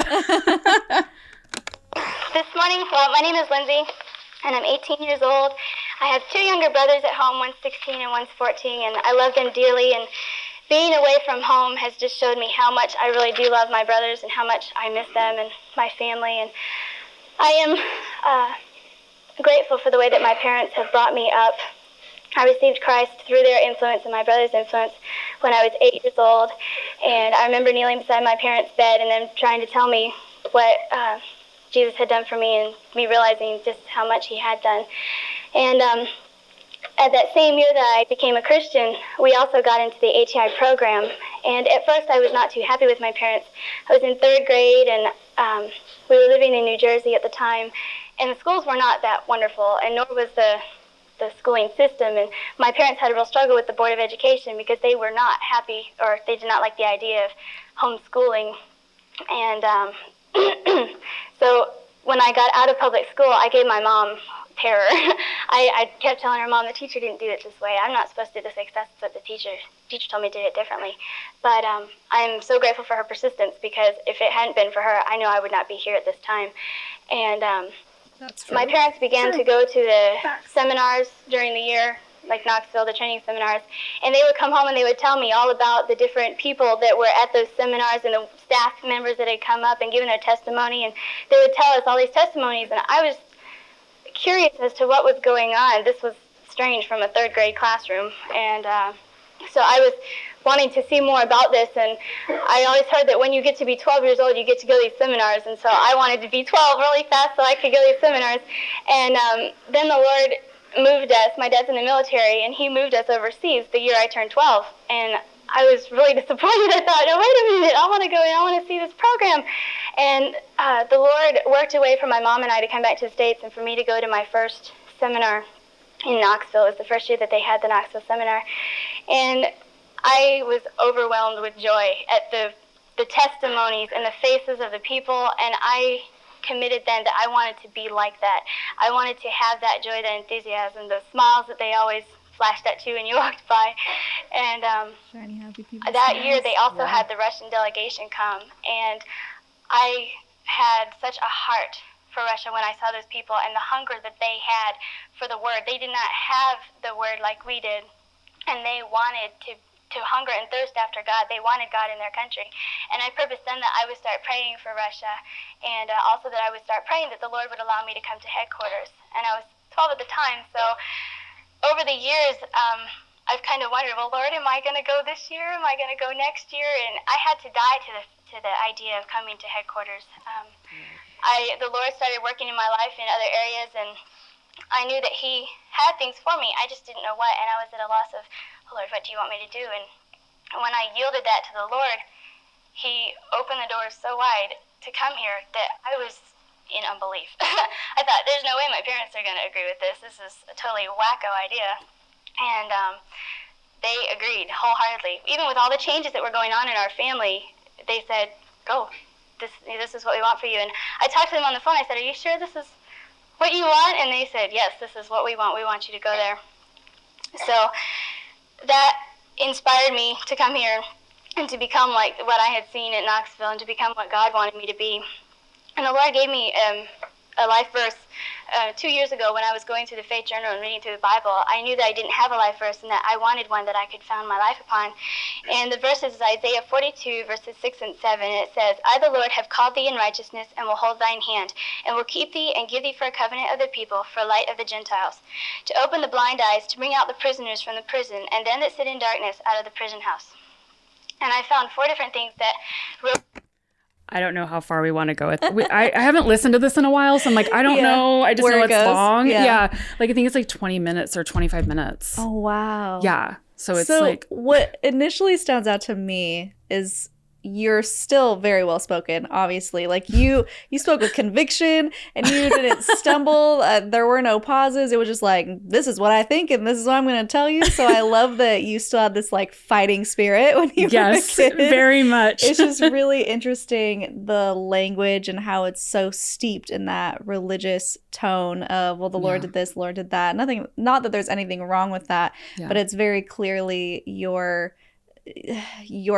morning, my name is Lindsey, and I'm 18 years old. I have two younger brothers at home, one's 16 and one's 14, and I love them dearly, and being away from home has just showed me how much I really do love my brothers and how much I miss them and my family, and I am grateful for the way that my parents have brought me up. I received Christ through their influence and my brother's influence when I was 8 years old, and I remember kneeling beside my parents' bed and them trying to tell me what Jesus had done for me, and me realizing just how much he had done. And at that same year that I became a Christian, we also got into the ATI program. And at first I was not too happy with my parents. I was in 3rd grade, and we were living in New Jersey at the time. And the schools were not that wonderful, and nor was the schooling system. And my parents had a real struggle with the Board of Education because they were not happy, or they did not like the idea of homeschooling. And so when I got out of public school, I gave my mom terror. I kept telling her, Mom, the teacher didn't do it this way. I'm not supposed to do this like that's what the teacher told me to do it differently. But I'm so grateful for her persistence, because if it hadn't been for her, I know I would not be here at this time. And my parents began to go to the seminars during the year, like Knoxville, the training seminars, and they would come home and they would tell me all about the different people that were at those seminars and the staff members that had come up and given their testimony, and they would tell us all these testimonies, and I was curious as to what was going on. This was strange from a 3rd grade classroom, and so I was wanting to see more about this, and I always heard that when you get to be 12 years old, you get to go to these seminars, and so I wanted to be 12 really fast so I could go to these seminars. And then the Lord moved us. My dad's in the military, and he moved us overseas the year I turned 12, and I was really disappointed. I thought, no, wait a minute, I want to go in, I want to see this program. And the Lord worked a way for my mom and I to come back to the States and for me to go to my first seminar in Knoxville. It was the first year that they had the Knoxville seminar. And I was overwhelmed with joy at the testimonies and the faces of the people, and I committed then that I wanted to be like that. I wanted to have that joy, that enthusiasm, the smiles that they always flashed at you when you walked by. And shiny, happy people that year they also had the Russian delegation come, and I had such a heart for Russia when I saw those people and the hunger that they had for the word. They did not have the word like we did, and they wanted to to hunger and thirst after God. They wanted God in their country. And I purposed then that I would start praying for Russia, and also that I would start praying that the Lord would allow me to come to headquarters. And I was 12 at the time, so over the years, I've kind of wondered, well, Lord, am I going to go this year? Am I going to go next year? And I had to die to the idea of coming to headquarters. The Lord started working in my life in other areas, and I knew that He had things for me. I just didn't know what, and I was at a loss of, Lord, what do you want me to do? And when I yielded that to the Lord, He opened the doors so wide to come here that I was in unbelief. I thought, there's no way my parents are going to agree with this. This is a totally wacko idea. And they agreed wholeheartedly. Even with all the changes that were going on in our family, they said, go. This is what we want for you. And I talked to them on the phone. I said, are you sure this is what you want? And they said, yes, this is what we want. We want you to go there. So that inspired me to come here and to become like what I had seen at Knoxville and to become what God wanted me to be. And the Lord gave me a life verse 2 years ago when I was going through the faith journal and reading through the Bible. I knew that I didn't have a life verse and that I wanted one that I could found my life upon. And the verse is Isaiah 42, verses 6 and 7. And it says, I, the Lord, have called thee in righteousness and will hold thine hand, and will keep thee and give thee for a covenant of the people, for a light of the Gentiles, to open the blind eyes, to bring out the prisoners from the prison, and them that sit in darkness out of the prison house. And I found 4 different things that I don't know how far we want to go with it. I haven't listened to this in a while, so I'm like, I don't know. I just know it's long. Yeah. Like, I think it's like 20 minutes or 25 minutes. Oh, wow. Yeah. So it's like... what initially stands out to me is you're still very well spoken, obviously. Like, you spoke with conviction, and you didn't stumble. There were no pauses. It was just like, this is what I think, and this is what I'm going to tell you. So I love that you still had this like fighting spirit when you were a kid. Very much. It's just really interesting, the language and how it's so steeped in that religious tone of, well, the Lord did this, the Lord did that. Not that there's anything wrong with that, but it's very clearly your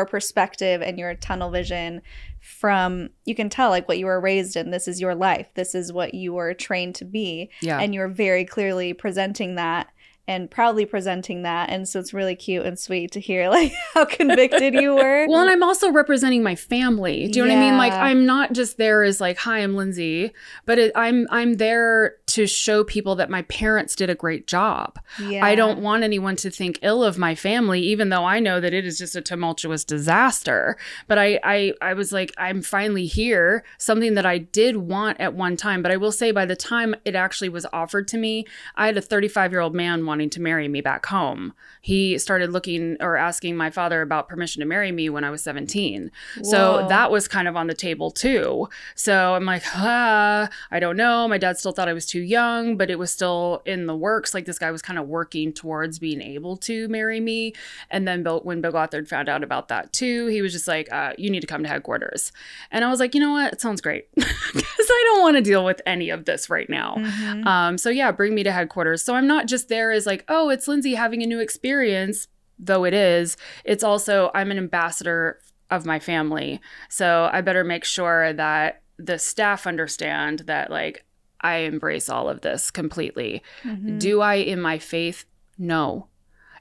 perspective and your tunnel vision from, you can tell like what you were raised in. This is your life. This is what you were trained to be. Yeah. And you're very clearly presenting that and proudly presenting that. And so it's really cute and sweet to hear like how convicted you were. Well, and I'm also representing my family. Do you know what I mean? Like, I'm not just there as like, hi, I'm Lindsey, but I'm there to show people that my parents did a great job. Yeah. I don't want anyone to think ill of my family, even though I know that it is just a tumultuous disaster. But I was like, I'm finally here, something that I did want at one time. But I will say, by the time it actually was offered to me, I had a 35-year-old man wanting to marry me back home. He started looking or asking my father about permission to marry me when I was 17. Whoa. So that was kind of on the table too. So I'm like, I don't know. My dad still thought I was too young, but it was still in the works. Like, this guy was kind of working towards being able to marry me. And then when Bill Gothard found out about that too, he was just like, you need to come to headquarters. And I was like, you know what? It sounds great. Because I don't want to deal with any of this right now. Mm-hmm. So yeah, bring me to headquarters. So I'm not just there as like, oh, it's Lindsey having a new experience, though it is. It's also, I'm an ambassador of my family. So I better make sure that the staff understand that like I embrace all of this completely. Mm-hmm. Do I in my faith? No.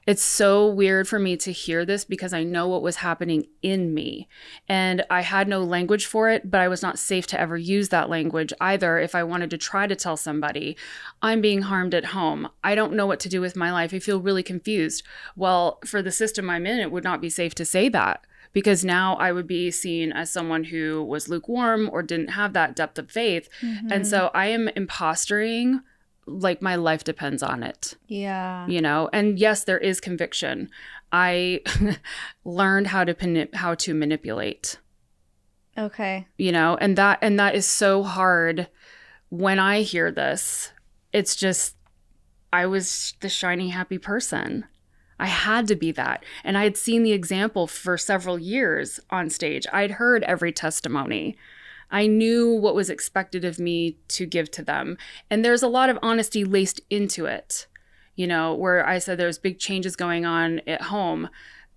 It's so weird for me to hear this because I know what was happening in me. And I had no language for it, but I was not safe to ever use that language either if I wanted to try to tell somebody, I'm being harmed at home. I don't know what to do with my life. I feel really confused. Well, for the system I'm in, it would not be safe to say that, because now I would be seen as someone who was lukewarm or didn't have that depth of faith. Mm-hmm. And so I am impostoring like my life depends on it. Yeah. You know, and yes, there is conviction. I learned how to manipulate. Okay. You know, and that is so hard when I hear this. It's just, I was the shiny, happy person. I had to be that. And I had seen the example for several years on stage. I'd heard every testimony. I knew what was expected of me to give to them. And there's a lot of honesty laced into it, you know, where I said there's big changes going on at home.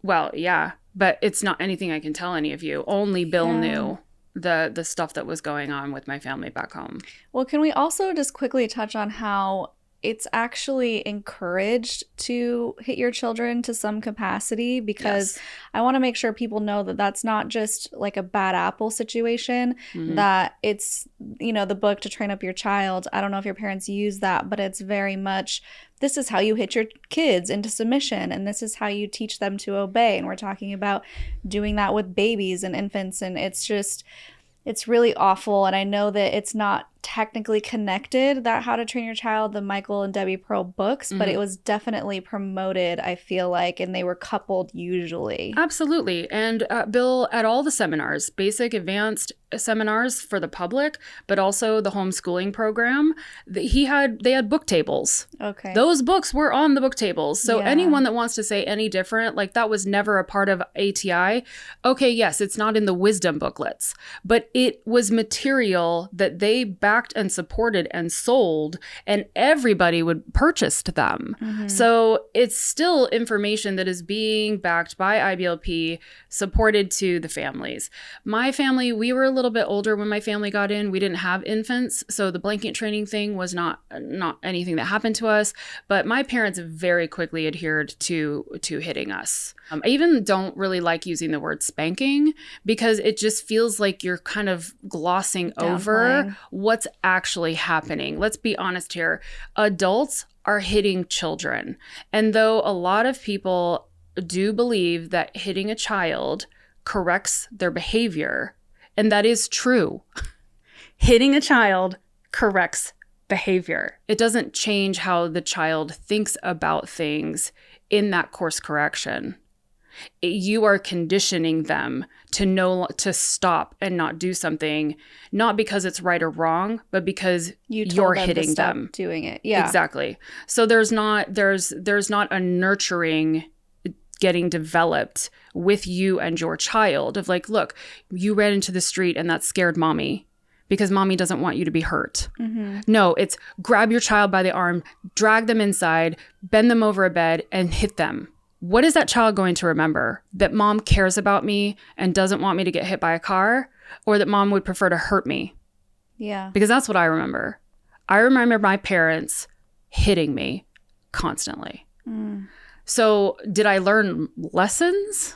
Well, yeah, but it's not anything I can tell any of you. Only Bill knew the stuff that was going on with my family back home. Well, can we also just quickly touch on how it's actually encouraged to hit your children to some capacity, because I want to make sure people know that that's not just like a bad apple situation, that it's, you know, the book To Train Up Your Child. I don't know if your parents use that, but it's very much, this is how you hit your kids into submission, and this is how you teach them to obey. And we're talking about doing that with babies and infants, and it's really awful. And I know that it's not technically connected, that How to Train Your Child, the Michael and Debbie Pearl books, but it was definitely promoted, I feel like, and they were coupled usually. Absolutely. And Bill, at all the seminars, basic, advanced seminars for the public, but also the homeschooling program, they had book tables. Okay. Those books were on the book tables. So anyone that wants to say any different, like that was never a part of ATI. Okay, yes, it's not in the wisdom booklets, but it was material that they backed and supported and sold, and everybody would purchase them. So it's still information that is being backed by IBLP, supported to the families. My family, we were a little bit older when my family got in. We didn't have infants, so the blanket training thing was not anything that happened to us, but my parents very quickly adhered to hitting us. I even don't really like using the word spanking, because it just feels like you're kind of glossing over what's actually happening. Let's be honest here. Adults are hitting children. And though a lot of people do believe that hitting a child corrects their behavior, and that is true, hitting a child corrects behavior. It doesn't change how the child thinks about things in that course correction. You are conditioning them to stop and not do something, not because it's right or wrong, but because you're hitting them doing it. Yeah, exactly. So there's not a nurturing getting developed with you and your child of like, look, you ran into the street and that scared mommy, because mommy doesn't want you to be hurt. No, it's grab your child by the arm, drag them inside, bend them over a bed, and hit them. What is that child going to remember? That mom cares about me and doesn't want me to get hit by a car, or that mom would prefer to hurt me? Yeah. Because that's what I remember. I remember my parents hitting me constantly. So did I learn lessons?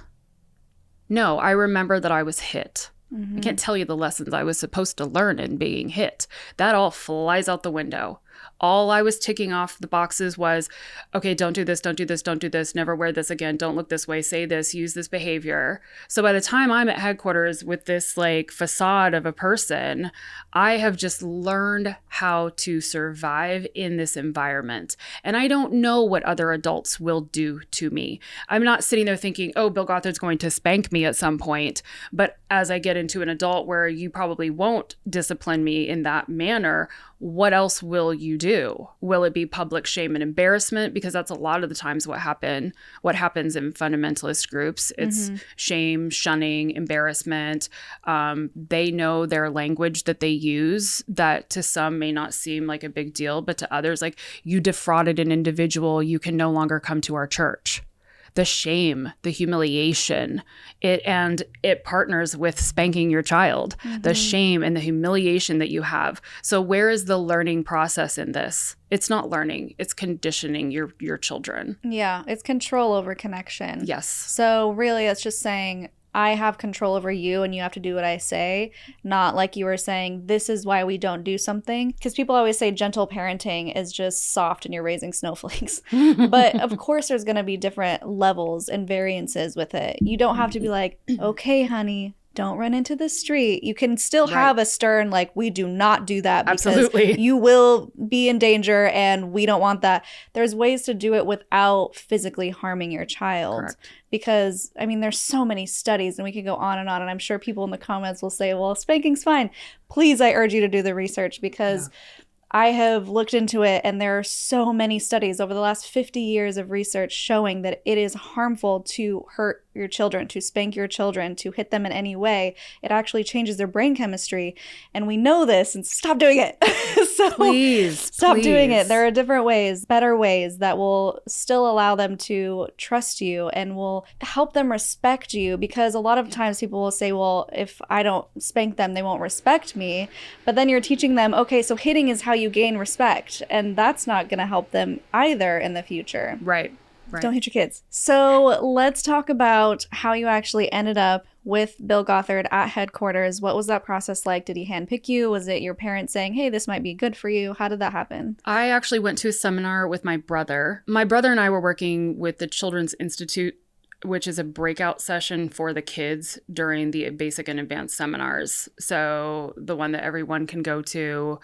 No, I remember that I was hit. I can't tell you the lessons I was supposed to learn in being hit. That all flies out the window. All I was ticking off the boxes was, okay, don't do this, don't do this, don't do this, never wear this again, don't look this way, say this, use this behavior. So by the time I'm at headquarters with this like facade of a person, I have just learned how to survive in this environment. And I don't know what other adults will do to me. I'm not sitting there thinking, oh, Bill Gothard's going to spank me at some point. But as I get into an adult where you probably won't discipline me in that manner, what else will you do? Will it be public shame and embarrassment? Because that's a lot of the times what happens in fundamentalist groups. It's shame, shunning, embarrassment. They know their language that they use that to some may not seem like a big deal, but to others, like, you defrauded an individual, you can no longer come to our church. The shame, the humiliation, it partners with spanking your child, the shame and the humiliation that you have. So where is the learning process in this? It's not learning, it's conditioning your children. Yeah, it's control over connection. Yes. So really it's just saying, I have control over you and you have to do what I say, not like you were saying, this is why we don't do something. Because people always say gentle parenting is just soft and you're raising snowflakes. But of course there's going to be different levels and variances with it. You don't have to be like, okay, honey, don't run into the street. You can still have a stern, like, we do not do that because you will be in danger and we don't want that. There's ways to do it without physically harming your child. Correct. Because, I mean, there's so many studies and we could go on, and I'm sure people in the comments will say, well, spanking's fine. Please, I urge you to do the research, because I have looked into it and there are so many studies over the last 50 years of research showing that it is harmful to hurt your children, to spank your children, to hit them in any way, it actually changes their brain chemistry. And we know this, and stop doing it. So Please, stop doing it. please. There are different ways, better ways that will still allow them to trust you and will help them respect you, because a lot of times people will say, well, if I don't spank them, they won't respect me. But then you're teaching them, okay, so hitting is how you gain respect. And that's not going to help them either in the future. Right. Right. Don't hit your kids. So let's talk about how you actually ended up with Bill Gothard at headquarters. What was that process like? Did he handpick you? Was it your parents saying, hey, this might be good for you? How did that happen? I actually went to a seminar with my brother. My brother and I were working with the Children's Institute, which is a breakout session for the kids during the basic and advanced seminars. So the one that everyone can go to,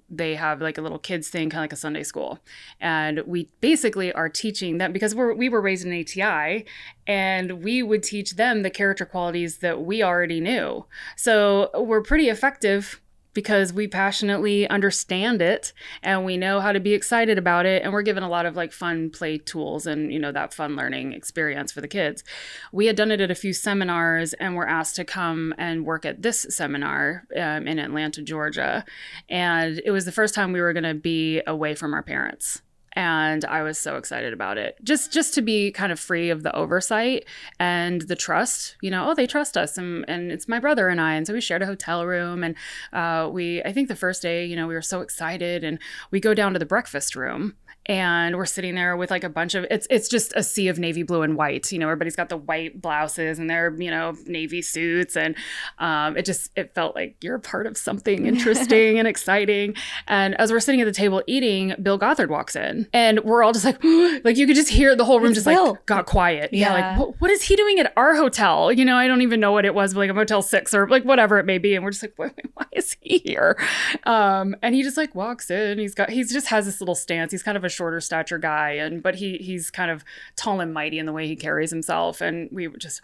they have like a little kids thing, kind of like a Sunday school. And we basically are teaching them, because we were raised in ATI, and we would teach them the character qualities that we already knew. So we're pretty effective because we passionately understand it and we know how to be excited about it. And we're given a lot of like fun play tools and, you know, that fun learning experience for the kids. We had done it at a few seminars and were asked to come and work at this seminar in Atlanta, Georgia. And it was the first time we were going to be away from our parents. And I was so excited about it. Just to be kind of free of the oversight and the trust, you know, oh, they trust us. And it's my brother and I. And so we shared a hotel room. And I think the first day, you know, we were so excited. And we go down to the breakfast room. And we're sitting there with like a bunch of, it's just a sea of navy blue and white. You know, everybody's got the white blouses and their, you know, navy suits. And it felt like you're a part of something interesting and exciting. And as we're sitting at the table eating, Bill Gothard walks in. And we're all just like, like you could just hear the whole room just Bill. like got quiet. Yeah. Like, what is he doing at our hotel? You know, I don't even know what it was, like a Motel 6 or like whatever it may be. And we're just like, why is he here? And he just like walks in. He just has this little stance. He's kind of a shorter stature guy, but he's kind of tall and mighty in the way he carries himself. And we were just,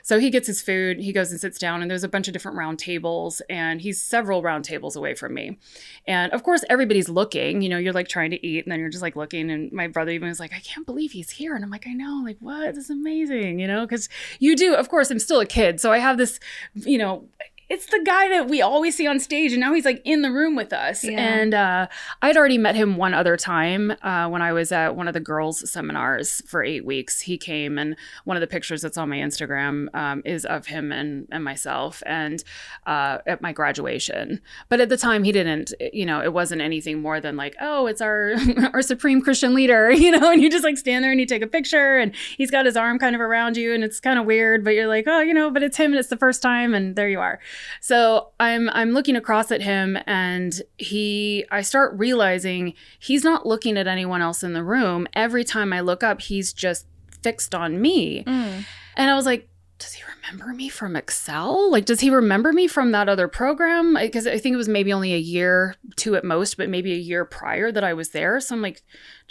so he gets his food, he goes and sits down, and there's a bunch of different round tables, and he's several round tables away from me. And of course, everybody's looking, you know, you're like trying to eat, and then you're just like looking. And my brother even was like, I can't believe he's here. And I'm like, I know, like, what? This is amazing, you know, because you do, of course, I'm still a kid. So I have this, you know, it's the guy that we always see on stage, and now he's like in the room with us. Yeah. And I'd already met him one other time when I was at one of the girls' seminars for 8 weeks. He came, and one of the pictures that's on my Instagram is of him and myself, and at my graduation. But at the time, he didn't, you know, it wasn't anything more than like, oh, it's our supreme Christian leader, you know, and you just like stand there and you take a picture, and he's got his arm kind of around you, and it's kind of weird, but you're like, oh, you know, but it's him, and it's the first time, and there you are. So I'm looking across at him, and I start realizing he's not looking at anyone else in the room. Every time I look up, he's just fixed on me. And I was like, does he remember me from Excel? Like, does he remember me from that other program? Because I think it was maybe only a year, 2 at most, but maybe a year prior that I was there. So I'm like,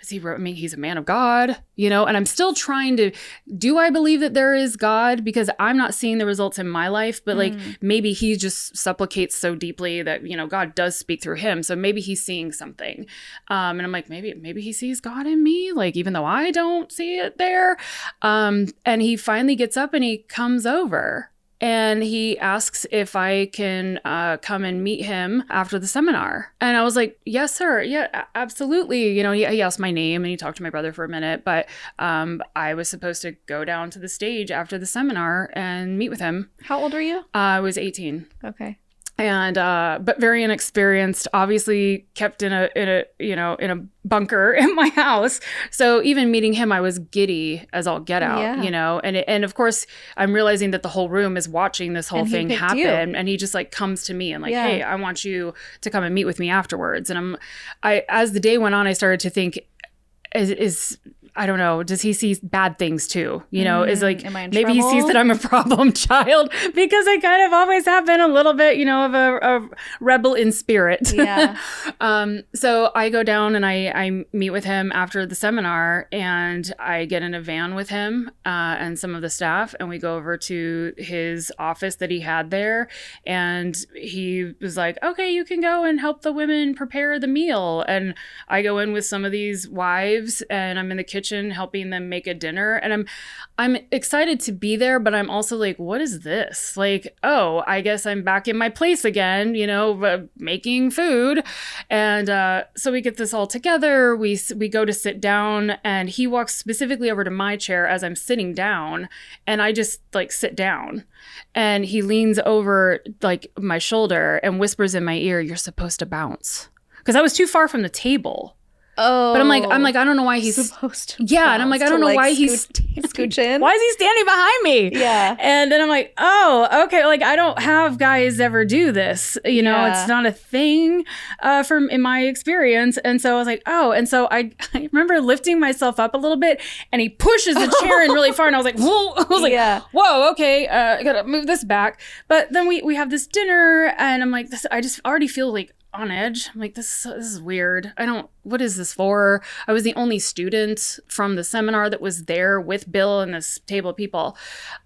he's a man of God, you know, and I'm still trying to, do I believe that there is God? Because I'm not seeing the results in my life, but like maybe he just supplicates so deeply that, you know, God does speak through him. So maybe he's seeing something. And I'm like, maybe he sees God in me, like, even though I don't see it there. And he finally gets up and he comes over. And he asks if I can come and meet him after the seminar. And I was like, yes, sir. Yeah, absolutely. You know, he asked my name and he talked to my brother for a minute. But I was supposed to go down to the stage after the seminar and meet with him. How old were you? I was 18. Okay. And but very inexperienced, obviously kept in a bunker in my house. So even meeting him, I was giddy as all get out, you know. And of course, I'm realizing that the whole room is watching this whole thing happen. And he just like comes to me and like, hey, I want you to come and meet with me afterwards. And as the day went on, I started to think, I don't know, does he see bad things too? You know, is like, maybe he sees that I'm a problem child, because I kind of always have been a little bit, you know, of a rebel in spirit. Yeah. So I go down and I meet with him after the seminar, and I get in a van with him and some of the staff, and we go over to his office that he had there. And he was like, okay, you can go and help the women prepare the meal. And I go in with some of these wives, and I'm in the kitchen kitchen helping them make a dinner. And I'm excited to be there, but I'm also like, what is this? Like, oh, I guess I'm back in my place again, making food. And so we get this all together. We go to sit down, and he walks specifically over to my chair as I'm sitting down, and I just like sit down. And he leans over like my shoulder and whispers in my ear, "You're supposed to bounce." Because I was too far from the table. Oh. But I'm like, I don't know why he's supposed to. Yeah, and I'm like, I don't know why he's scooch in. Why is he standing behind me? Yeah. And then I'm like, oh, okay. Like, I don't have guys ever do this. It's not a thing in my experience. And so I was like, oh. And so I remember lifting myself up a little bit, and he pushes the chair in really far, and I was like, whoa. I was like, whoa, okay. I gotta move this back. But then we have this dinner, and I'm like, I just already feel like on edge. I'm like, this is weird. What is this for? I was the only student from the seminar that was there with Bill and this table of people.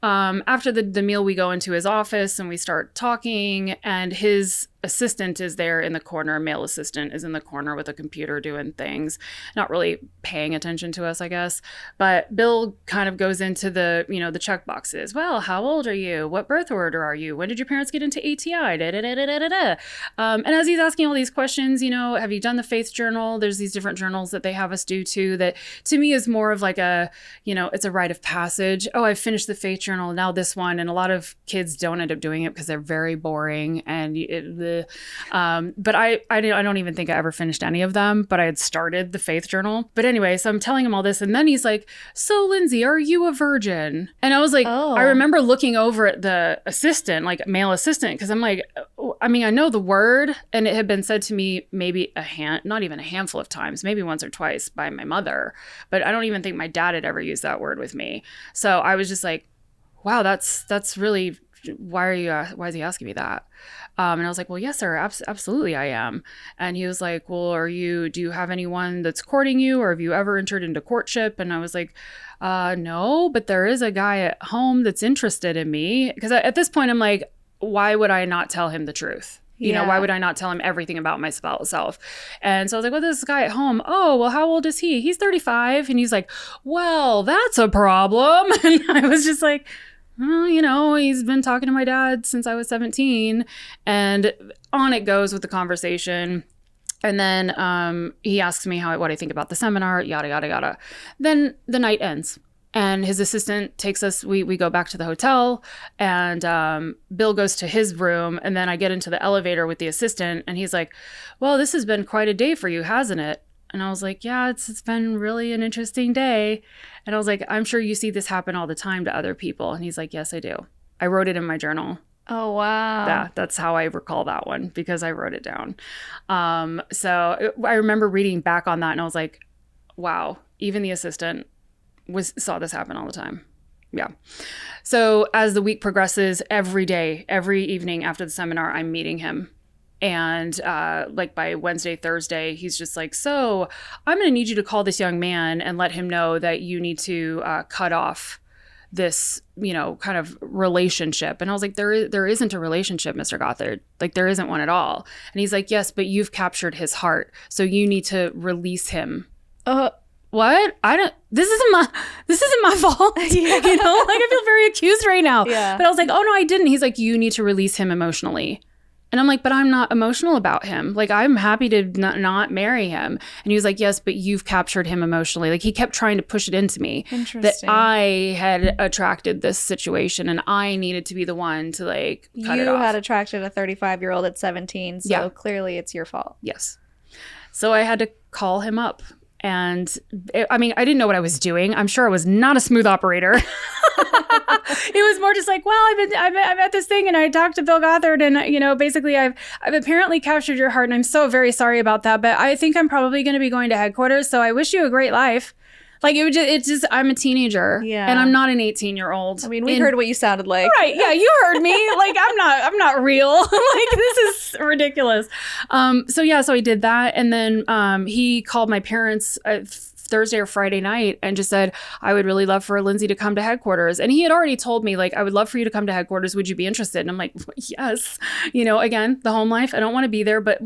After the meal, we go into his office and we start talking, and his assistant is there in the corner. Male assistant is in the corner with a computer doing things, not really paying attention to us, I guess. But Bill kind of goes into the check boxes. Well, how old are you? What birth order are you? When did your parents get into ATI? And as he's asking all these questions, have you done the faith journal? There's these different journals that they have us do too, that to me is more of like it's a rite of passage. Oh, I finished the faith journal, now this one. And a lot of kids don't end up doing it because they're very boring. And but I don't even think I ever finished any of them, but I had started the faith journal. But anyway, so I'm telling him all this, and then he's like, "So Lindsey, are you a virgin?" And I was like, oh. I remember looking over at the assistant, like male assistant, because I'm like, I know the word, and it had been said to me maybe not even a handful of times, maybe once or twice by my mother, but I don't even think my dad had ever used that word with me. So I was just like, wow, that's really, why is he asking me that? And I was like, well, yes, sir, absolutely I am. And he was like, well, do you have anyone that's courting you, or have you ever entered into courtship? And I was like, no, but there is a guy at home that's interested in me. Because at this point, I'm like, why would I not tell him the truth? Why would I not tell him everything about myself? And so I was like, well, this guy at home. Oh, well, how old is he? He's 35. And he's like, well, that's a problem. And I was just like, well, he's been talking to my dad since I was 17. And on it goes with the conversation. And then he asks me what I think about the seminar, yada, yada, yada. Then the night ends. And his assistant takes us, we go back to the hotel, and Bill goes to his room, and then I get into the elevator with the assistant, and he's like, well, this has been quite a day for you, hasn't it? And I was like, yeah, it's been really an interesting day. And I was like, I'm sure you see this happen all the time to other people. And he's like, yes, I do. I wrote it in my journal. Oh, wow. Yeah, that's how I recall that one, because I wrote it down. So I remember reading back on that, and I was like, wow, even the assistant saw this happen all the time. Yeah. So as the week progresses, every day, every evening after the seminar, I'm meeting him. And like by Wednesday, Thursday, he's just like, so I'm going to need you to call this young man and let him know that you need to cut off this, kind of relationship. And I was like, there isn't a relationship, Mr. Gothard. Like, there isn't one at all. And he's like, yes, but you've captured his heart. So you need to release him. What? This isn't my fault. Yeah. Like, I feel very accused right now. Yeah. But I was like, oh no, I didn't. He's like, you need to release him emotionally. And I'm like, but I'm not emotional about him. Like, I'm happy to not marry him. And he was like, yes, but you've captured him emotionally. Like, he kept trying to push it into me that I had attracted this situation, and I needed to be the one to cut it off. You had attracted a 35-year-old at 17, so clearly it's your fault. Yes. So I had to call him up. And I didn't know what I was doing. I'm sure I was not a smooth operator. It was more just like, well, I'm at this thing, and I talked to Bill Gothard, and basically I've apparently captured your heart, and I'm so very sorry about that. But I think I'm probably going to be going to headquarters, so I wish you a great life. Like, it's just I'm a teenager, and I'm not an 18-year-old. We heard what you sounded like. Right? Yeah, you heard me. Like, I'm not real. Like, this is ridiculous. So I did that, and then he called my parents Thursday or Friday night and just said, I would really love for Lindsey to come to headquarters. And he had already told me, like, I would love for you to come to headquarters. Would you be interested? And I'm like, yes. Again, the home life. I don't want to be there, but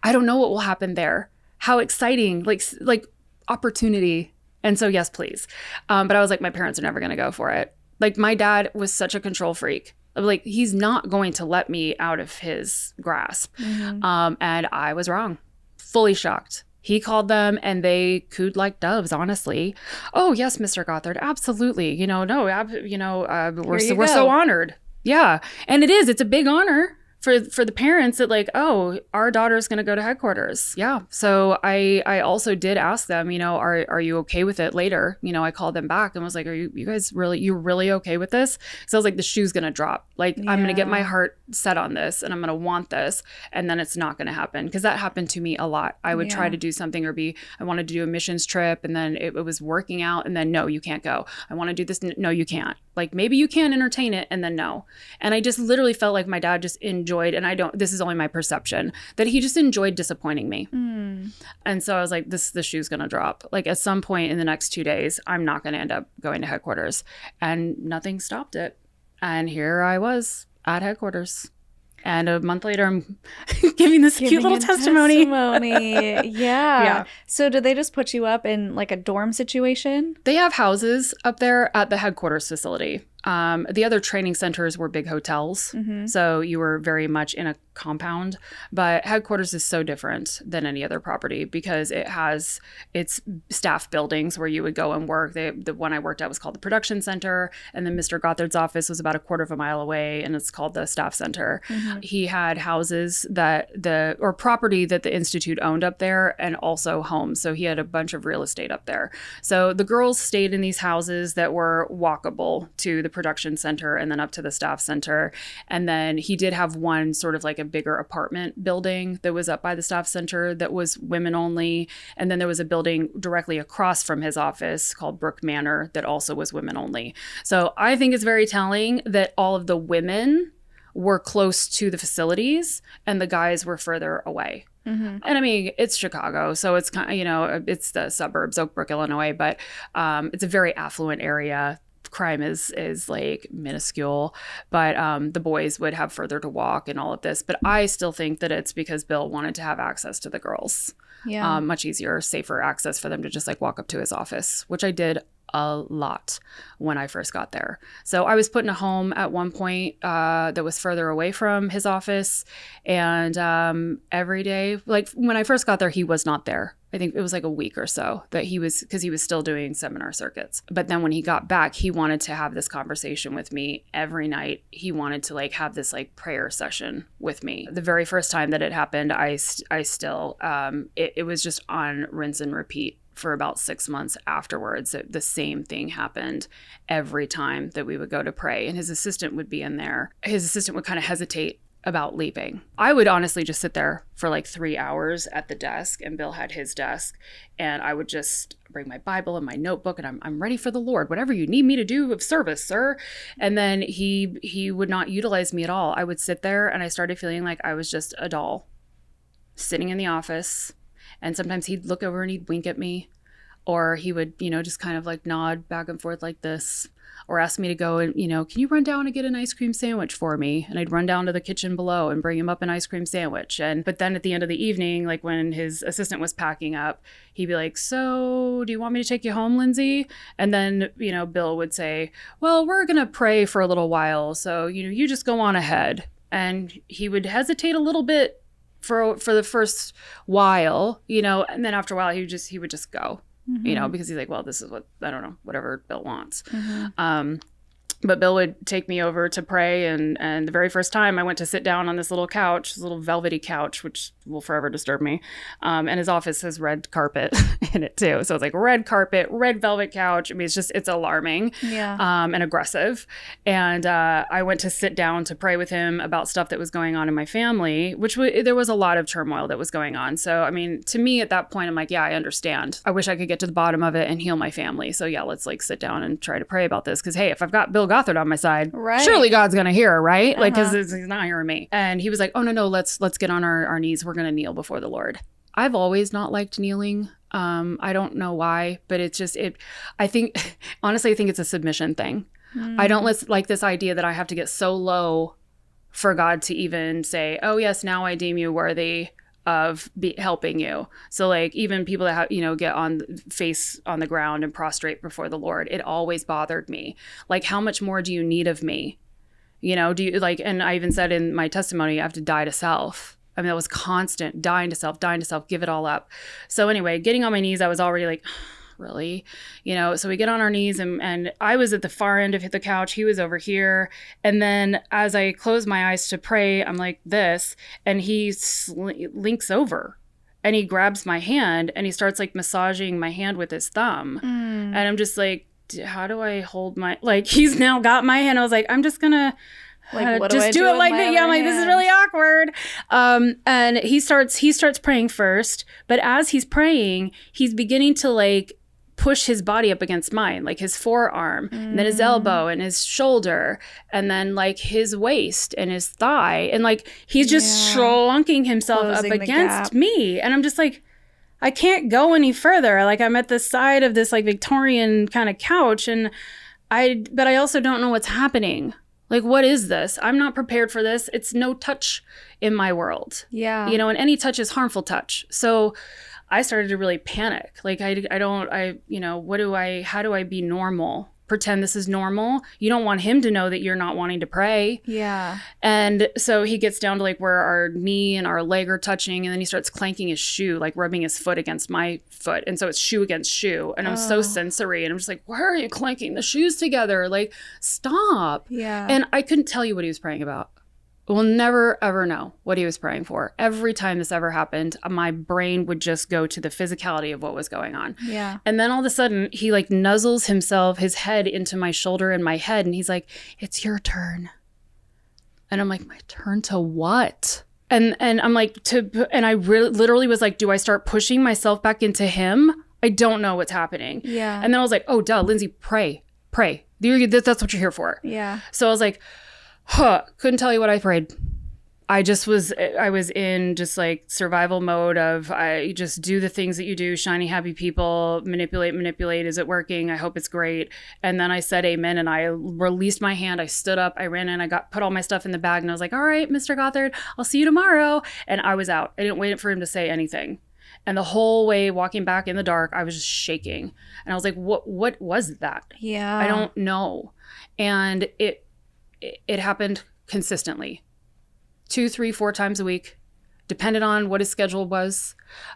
I don't know what will happen there. How exciting! Like opportunity. And so, yes, please. But I was like, my parents are never going to go for it. Like, my dad was such a control freak. Like, he's not going to let me out of his grasp. And I was wrong. Fully shocked. He called them and they cooed like doves, honestly. Oh, yes, Mr. Gothard. Absolutely. We're so honored. Yeah. And it's a big honor for the parents that like, oh, our daughter's going to go to headquarters. Yeah. So I also did ask them, are you okay with it later? I called them back and was like, are you guys really okay with this? So I was like, the shoe's going to drop. Like, I'm going to get my heart set on this and I'm going to want this. And then it's not going to happen. Because that happened to me a lot. I would try to do something I wanted to do a missions trip and then it was working out and then no, you can't go. I want to do this. No, you can't. Like, maybe you can entertain it and then no. And I just literally felt like my dad just enjoyed, and this is only my perception, that he just enjoyed disappointing me. And so I was like, the shoe's going to drop. Like, at some point in the next 2 days, I'm not going to end up going to headquarters. And nothing stopped it. And here I was at headquarters. And a month later, I'm giving this cute little testimony. Yeah. So did they just put you up in like a dorm situation? They have houses up there at the headquarters facility. The other training centers were big hotels. So you were very much in a compound, but headquarters is so different than any other property because it's staff buildings where you would go and work. The one I worked at was called the production center. And then Mr. Gothard's office was about a quarter of a mile away and it's called the staff center. He had houses or property that the Institute owned up there and also homes. So he had a bunch of real estate up there. So the girls stayed in these houses that were walkable to the production center and then up to the staff center. And then he did have one sort of like a bigger apartment building that was up by the staff center that was women only. And then there was a building directly across from his office called Brook Manor that also was women only. So I think it's very telling that all of the women were close to the facilities and the guys were further away. And I mean, it's Chicago, so it's kind of, it's the suburbs, Oak Brook, Illinois, but it's a very affluent area. Crime is like minuscule, but the boys would have further to walk and all of this. But I still think that it's because Bill wanted to have access to the girls. Much easier, safer access for them to just like walk up to his office, which I did a lot when I first got there. So I was put in a home at one point that was further away from his office. And every day, like when I first got there, he was not there. I think it was like a week or so that because he was still doing seminar circuits. But then when he got back, he wanted to have this conversation with me every night. He wanted to like have this like prayer session with me. The very first time that it happened, I still, it was just on rinse and repeat for about 6 months afterwards. The same thing happened every time that we would go to pray. And his assistant would be in there. His assistant would kind of hesitate about leaving. I would honestly just sit there for like 3 hours at the desk, and Bill had his desk, and I would just bring my Bible and my notebook, and I'm ready for the Lord, whatever you need me to do of service, sir. And then he would not utilize me at all. I would sit there and I started feeling like I was just a doll sitting in the office. And sometimes he'd look over and he'd wink at me, or he would, just kind of like nod back and forth like this, or ask me to go and, can you run down and get an ice cream sandwich for me? And I'd run down to the kitchen below and bring him up an ice cream sandwich. But then at the end of the evening, like when his assistant was packing up, he'd be like, so do you want me to take you home, Lindsey? And then, Bill would say, well, we're going to pray for a little while. So, you just go on ahead. And he would hesitate a little bit for the first while, and then after a while he would just go, because he's like, well, this is what, I don't know, whatever Bill wants. But Bill would take me over to pray. And the very first time I went to sit down on this little couch, this little velvety couch, which will forever disturb me. And his office has red carpet in it too. So it's like red carpet, red velvet couch. I mean, it's alarming and aggressive. And I went to sit down to pray with him about stuff that was going on in my family, there was a lot of turmoil that was going on. So, I mean, to me at that point, I'm like, yeah, I understand. I wish I could get to the bottom of it and heal my family. So yeah, let's like sit down and try to pray about this. Because hey, if I've got Bill Gothard on my side, surely God's gonna hear, right? Like, because he's not hearing me. And he was like, oh no, let's get on our knees. We're gonna kneel before the Lord. I've always not liked kneeling. I don't know why, but it's just I think it's a submission thing. I don't like this idea that I have to get so low for God to even say, oh yes, now I deem you worthy of helping you. So like even people that have, get on face on the ground and prostrate before the Lord, it always bothered me. Like, how much more do you need of me? Do you like, and I even said in my testimony, I have to die to self. I mean, that was constant, dying to self, give it all up. So anyway, getting on my knees, I was already like, really? So we get on our knees and I was at the far end of the couch. He was over here. And then as I close my eyes to pray, I'm like this, and he links over and he grabs my hand and he starts like massaging my hand with his thumb. And I'm just like, how do I hold my, like, he's now got my hand. I was like, I'm just gonna what just do it like that. Yeah, I'm like, this is really awkward. And he starts praying first, but as he's praying, he's beginning to like push his body up against mine, like his forearm, and then his elbow and his shoulder, and then like his waist and his thigh, and like he's just slunking himself Closing up against me, and I'm just like, I can't go any further. Like, I'm at the side of this like Victorian kind of couch, but I also don't know what's happening. Like, what is this? I'm not prepared for this. It's no touch in my world. Yeah. And any touch is harmful touch. So I started to really panic. Like, how do I be normal? Pretend this is normal. You don't want him to know that you're not wanting to pray. Yeah. And so he gets down to like where our knee and our leg are touching, and then he starts clanking his shoe, like rubbing his foot against my foot. And so it's shoe against shoe. And I'm so sensory. And I'm just like, why are you clanking the shoes together? Like, stop. Yeah. And I couldn't tell you what he was praying about. We'll never, ever know what he was praying for. Every time this ever happened, my brain would just go to the physicality of what was going on. Yeah. And then all of a sudden, he like nuzzles his head into my shoulder and my head. And he's like, it's your turn. And I'm like, my turn to what? And I'm like, and I literally was like, do I start pushing myself back into him? I don't know what's happening. Yeah. And then I was like, oh, duh, Lindsey, pray. That's what you're here for. Yeah. So I was like, couldn't tell you what I prayed. I was in just like survival mode of, I just do the things that you do, shiny, happy people, manipulate. Is it working? I hope it's great. And then I said amen, and I released my hand. I stood up, I ran in, put all my stuff in the bag, and I was like, all right, Mr. Gothard, I'll see you tomorrow. And I was out. I didn't wait for him to say anything. And the whole way walking back in the dark, I was just shaking. And I was like, what was that? Yeah. I don't know. And it happened consistently 2, 3, 4 times a week, depended on what his schedule was.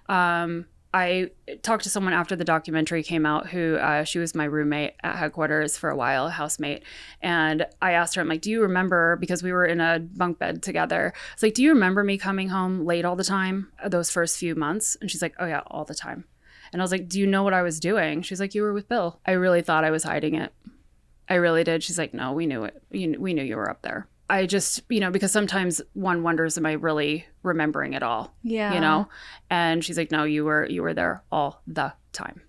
I talked to someone after the documentary came out who she was my roommate at headquarters for a while, a housemate. And I asked her, I'm like, do you remember, because we were in a bunk bed together. It's like, do you remember me coming home late all the time those first few months? And she's like, oh yeah, all the time. And I was like, do you know what I was doing? She's like, you were with Bill. I really thought I was hiding it. I really did. She's like, no, we knew it. We knew you were up there. I just, because sometimes one wonders, am I really remembering it all? Yeah. And she's like, no, you were there all the time.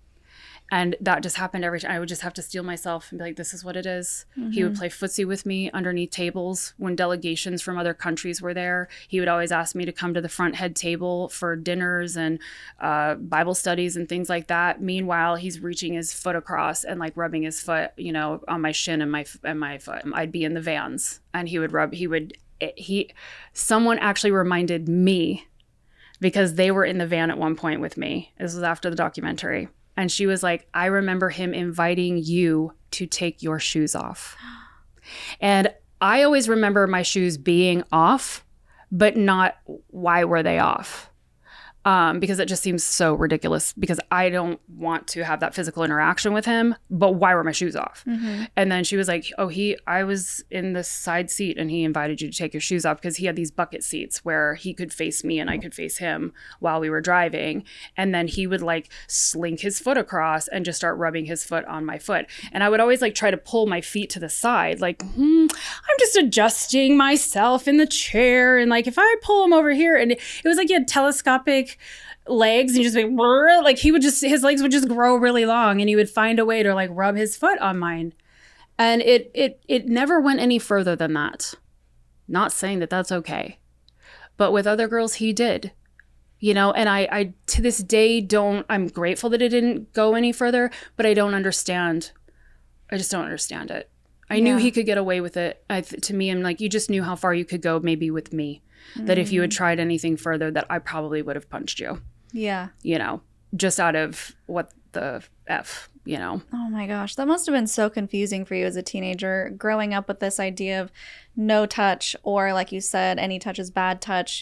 And that just happened every time. I would just have to steel myself and be like, this is what it is. Mm-hmm. He would play footsie with me underneath tables when delegations from other countries were there. He would always ask me to come to the front head table for dinners and Bible studies and things like that. Meanwhile, he's reaching his foot across and like rubbing his foot, on my shin and my foot. I'd be in the vans and someone actually reminded me, because they were in the van at one point with me. This was after the documentary. And she was like, I remember him inviting you to take your shoes off. And I always remember my shoes being off, but not why were they off? Because it just seems so ridiculous, because I don't want to have that physical interaction with him, but why were my shoes off? Mm-hmm. And then she was like, I was in the side seat and he invited you to take your shoes off, because he had these bucket seats where he could face me and I could face him while we were driving. And then he would like slink his foot across and just start rubbing his foot on my foot. And I would always like try to pull my feet to the side, like, I'm just adjusting myself in the chair. And like, if I pull him over here, and it was like he had telescopic legs, and just like his legs would just grow really long, and he would find a way to like rub his foot on mine. And it never went any further than that. Not saying that that's okay, but with other girls he did, and I to this day I'm grateful that it didn't go any further, but I don't understand. I just don't understand it. I knew he could get away with it. To me, I'm like, you just knew how far you could go maybe with me. that if you had tried anything further, that I probably would have punched you. Yeah. You know, just out of what the F, you know? Oh my gosh. That must have been so confusing for you as a teenager, growing up with this idea of no touch, or like you said, any touch is bad touch.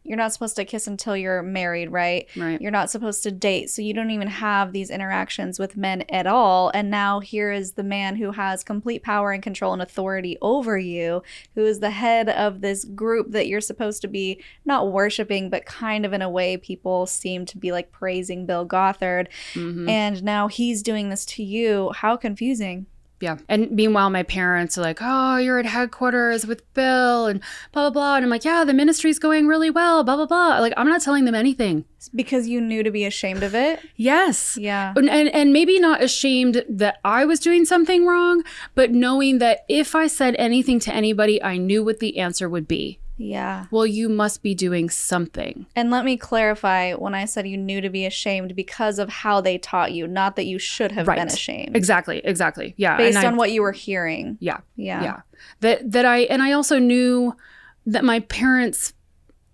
You're not supposed to kiss until you're married, right? Right. You're not supposed to date. So you don't even have these interactions with men at all. And now here is the man who has complete power and control and authority over you, who is the head of this group that you're supposed to be not worshiping, but kind of in a way people seem to be like praising Bill Gothard. Mm-hmm. And now he's doing this to you. How confusing. Yeah. And meanwhile, my parents are like, oh, you're at headquarters with Bill and blah, blah, blah. And I'm like, yeah, the ministry's going really well, blah, blah, blah. Like, I'm not telling them anything. Because you knew to be ashamed of it? Yes. Yeah. And maybe not ashamed that I was doing something wrong, but knowing that if I said anything to anybody, I knew what the answer would be. Yeah. Well, you must be doing something. And let me clarify when I said you knew to be ashamed because of how they taught you, not that you should have been ashamed. Exactly. Yeah. Based on what you were hearing. Yeah. Yeah. I also knew that my parents'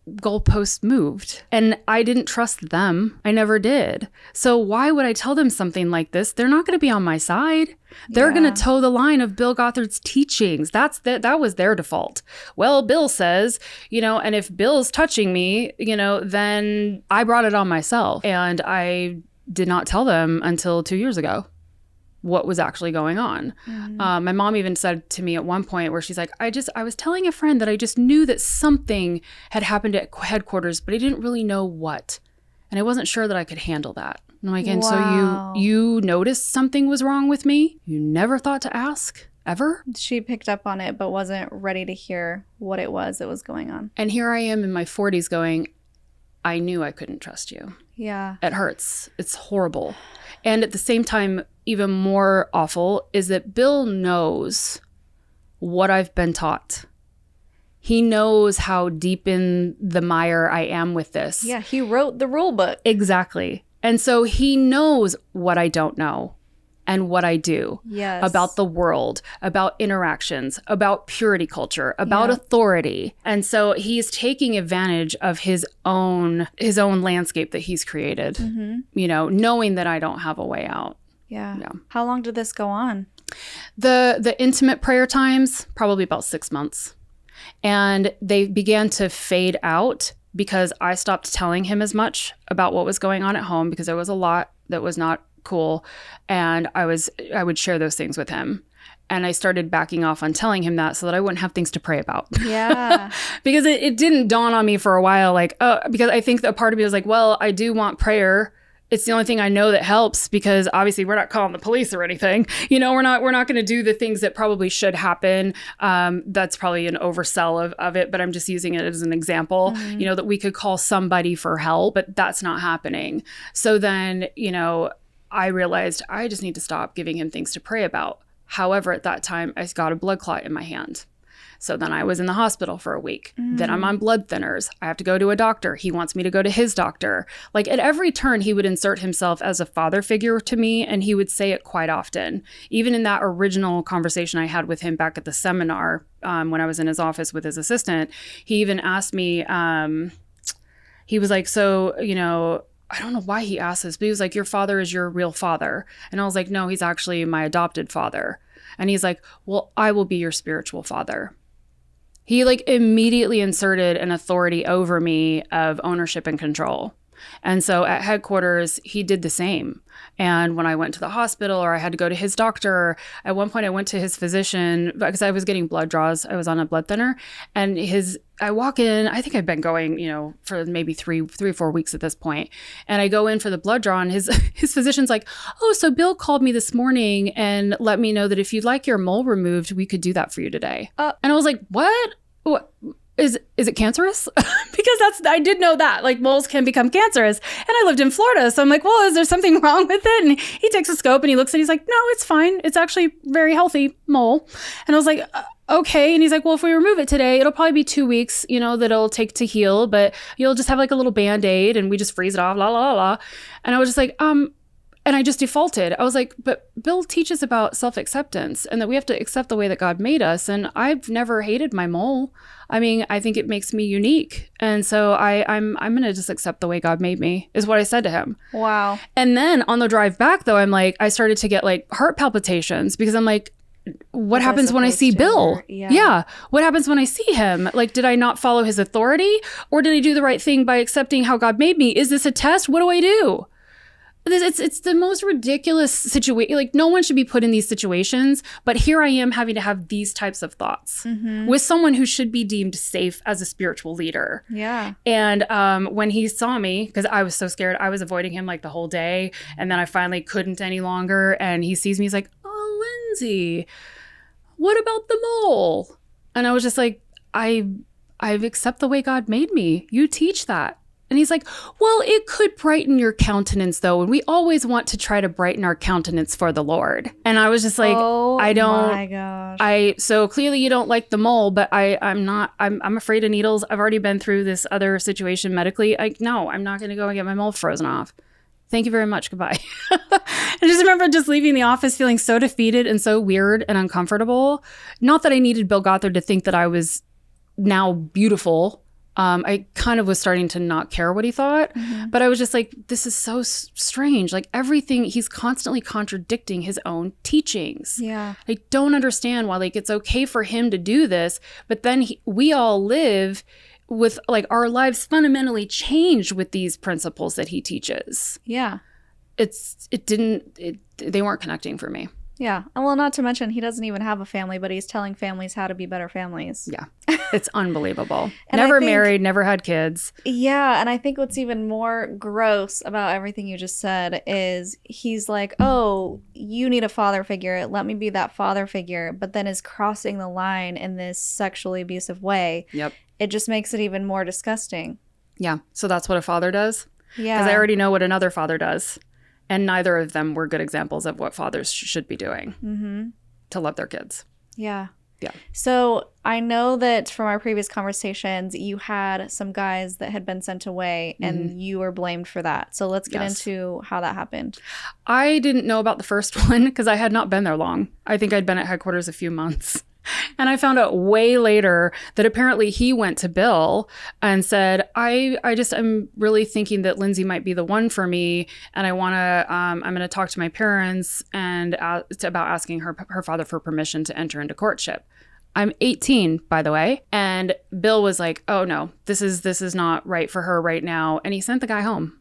goalposts moved and I didn't trust them. I never did. So why would I tell them something like this? They're not going to be on my side. They're going to toe the line of Bill Gothard's teachings. That was their default. Well, Bill says, you know, and if Bill's touching me, you know, then I brought it on myself. And I did not tell them until 2 years ago what was actually going on. Mm-hmm. My mom even said to me at one point where she's like, I was telling a friend that I just knew that something had happened at headquarters, but I didn't really know what. And I wasn't sure that I could handle that. And I'm like, and so you noticed something was wrong with me? You never thought to ask? Ever? She picked up on it, but wasn't ready to hear what it was that was going on. And here I am in my 40s going, I knew I couldn't trust you. Yeah. It hurts. It's horrible. And at the same time, even more awful is that Bill knows what I've been taught. He knows how deep in the mire I am with this. Yeah, he wrote the rule book. Exactly. And so he knows what I don't know and what I do about the world, about interactions, about purity culture, about authority. And so he's taking advantage of his own landscape that he's created, you know, knowing that I don't have a way out. Yeah. How long did this go on? The intimate prayer times, probably about 6 months. And they began to fade out because I stopped telling him as much about what was going on at home because there was a lot that was not cool. And I would share those things with him. And I started backing off on telling him that so that I wouldn't have things to pray about. Yeah. Because it didn't dawn on me for a while, like, because I think that a part of me was like, well, I do want prayer. It's the only thing I know that helps because obviously we're not calling the police or anything. You know, we're not going to do the things that probably should happen. That's probably an oversell of it, but I'm just using it as an example, you know, that we could call somebody for help, but that's not happening. So then, you know, I realized I just need to stop giving him things to pray about. However, at that time, I got a blood clot in my hand. So then I was in the hospital for a week. Then I'm on blood thinners. I have to go to a doctor. He wants me to go to his doctor. Like at every turn, he would insert himself as a father figure to me, and he would say it quite often. Even in that original conversation I had with him back at the seminar, when I was in his office with his assistant, he even asked me, he was like, so, you know, I don't know why he asked this, but he was like, your father is your real father. And I was like, no, he's actually my adopted father. And he's like, well, I will be your spiritual father. He like immediately inserted an authority over me of ownership and control. And so at headquarters, he did the same. And when I went to the hospital or I had to go to his doctor, at one point I went to his physician because I was getting blood draws. I was on a blood thinner and I walk in, I think I've been going, you know, for maybe three or 4 weeks at this point. And I go in for the blood draw and his physician's like, oh, so Bill called me this morning and let me know that if you'd like your mole removed, we could do that for you today. And I was like, what? Is it cancerous? Because I did know that like moles can become cancerous, and I lived in Florida, so I'm like, well, is there something wrong with it? And he takes a scope and he looks and he's like, no, it's fine. It's actually very healthy mole. And I was like, okay. And he's like, well, if we remove it today, it'll probably be 2 weeks, you know, that it'll take to heal, but you'll just have like a little Band-Aid and we just freeze it off, la la la. And I was just like, And I just defaulted. I was like, but Bill teaches about self-acceptance and that we have to accept the way that God made us. And I've never hated my mole. I mean, I think it makes me unique. And so I'm going to just accept the way God made me, is what I said to him. Wow. And then on the drive back, though, I'm like, I started to get like heart palpitations because I'm like, what happens when I see Bill? Yeah. What happens when I see him? Like, did I not follow his authority, or did I do the right thing by accepting how God made me? Is this a test? What do I do? It's the most ridiculous situation. Like, no one should be put in these situations, but here I am having to have these types of thoughts with someone who should be deemed safe as a spiritual leader. Yeah. And when he saw me, because I was so scared, I was avoiding him like the whole day. And then I finally couldn't any longer. And he sees me, he's like, oh, Lindsey, what about the mole? And I was just like, I accept the way God made me. You teach that. And he's like, well, it could brighten your countenance, though. And we always want to try to brighten our countenance for the Lord. And I was just like, I don't. Oh my gosh. So clearly you don't like the mole, but I'm afraid of needles. I've already been through this other situation medically. No, I'm not going to go and get my mole frozen off. Thank you very much. Goodbye. I just remember just leaving the office feeling so defeated and so weird and uncomfortable. Not that I needed Bill Gothard to think that I was now beautiful. I kind of was starting to not care what he thought, but I was just like, this is so strange. Like everything, he's constantly contradicting his own teachings. Yeah. I don't understand why, like, it's okay for him to do this, but then we all live with like our lives fundamentally changed with these principles that he teaches. Yeah. They weren't connecting for me. Yeah. And well, not to mention, he doesn't even have a family, but he's telling families how to be better families. Yeah. It's unbelievable. Never married, never had kids. Yeah. And I think what's even more gross about everything you just said is he's like, oh, you need a father figure. Let me be that father figure. But then is crossing the line in this sexually abusive way. Yep. It just makes it even more disgusting. Yeah. So that's what a father does? Yeah. Because I already know what another father does. And neither of them were good examples of what fathers should be doing to love their kids. Yeah. Yeah. So I know that from our previous conversations, you had some guys that had been sent away and you were blamed for that. So let's get into how that happened. I didn't know about the first one because I had not been there long. I think I'd been at headquarters a few months. And I found out way later that apparently he went to Bill and said, I'm really thinking that Lindsey might be the one for me. And I want to, I'm going to talk to my parents and about asking her father for permission to enter into courtship. I'm 18, by the way. And Bill was like, oh no, this is not right for her right now. And he sent the guy home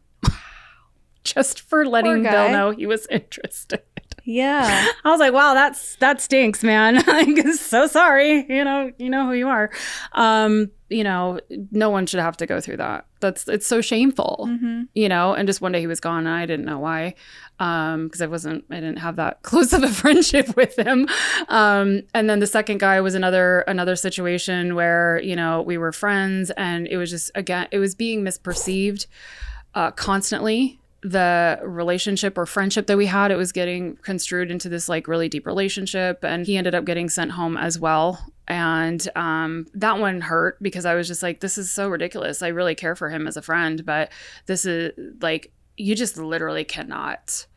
just for letting Bill know he was interested. Yeah. I was like, wow, that stinks, man. I'm so sorry. You know who you are. No one should have to go through that. It's so shameful, and just one day he was gone and I didn't know why. Because I didn't have that close of a friendship with him. And then the second guy was another situation where, we were friends and it was just, again, it was being misperceived, constantly. The relationship or friendship that we had, it was getting construed into this like really deep relationship, and he ended up getting sent home as well. And that one hurt because I was just like, this is so ridiculous. I really care for him as a friend, but this is like, you just literally cannot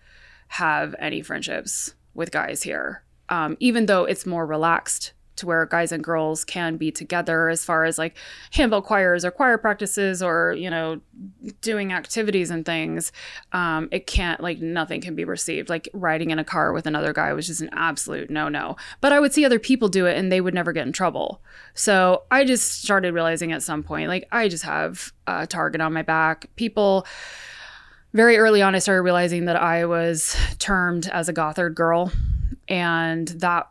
have any friendships with guys here, even though it's more relaxed to where guys and girls can be together as far as like handbell choirs or choir practices or, doing activities and things. It can't, like, nothing can be received. Like riding in a car with another guy was just an absolute no. But I would see other people do it and they would never get in trouble. So I just started realizing at some point, like, I just have a target on my back. People, very early on, I started realizing that I was termed as a Gothard girl. And that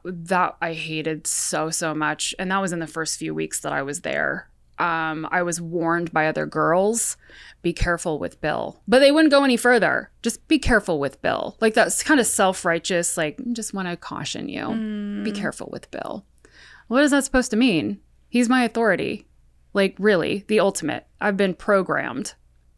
I hated so much. And that was in the first few weeks that I was there. I was warned by other girls, be careful with Bill. But they wouldn't go any further. Just be careful with Bill. Like, that's kind of self-righteous, like, just want to caution you. Be careful with Bill. What is that supposed to mean? He's my authority. Like, really, the ultimate. I've been programmed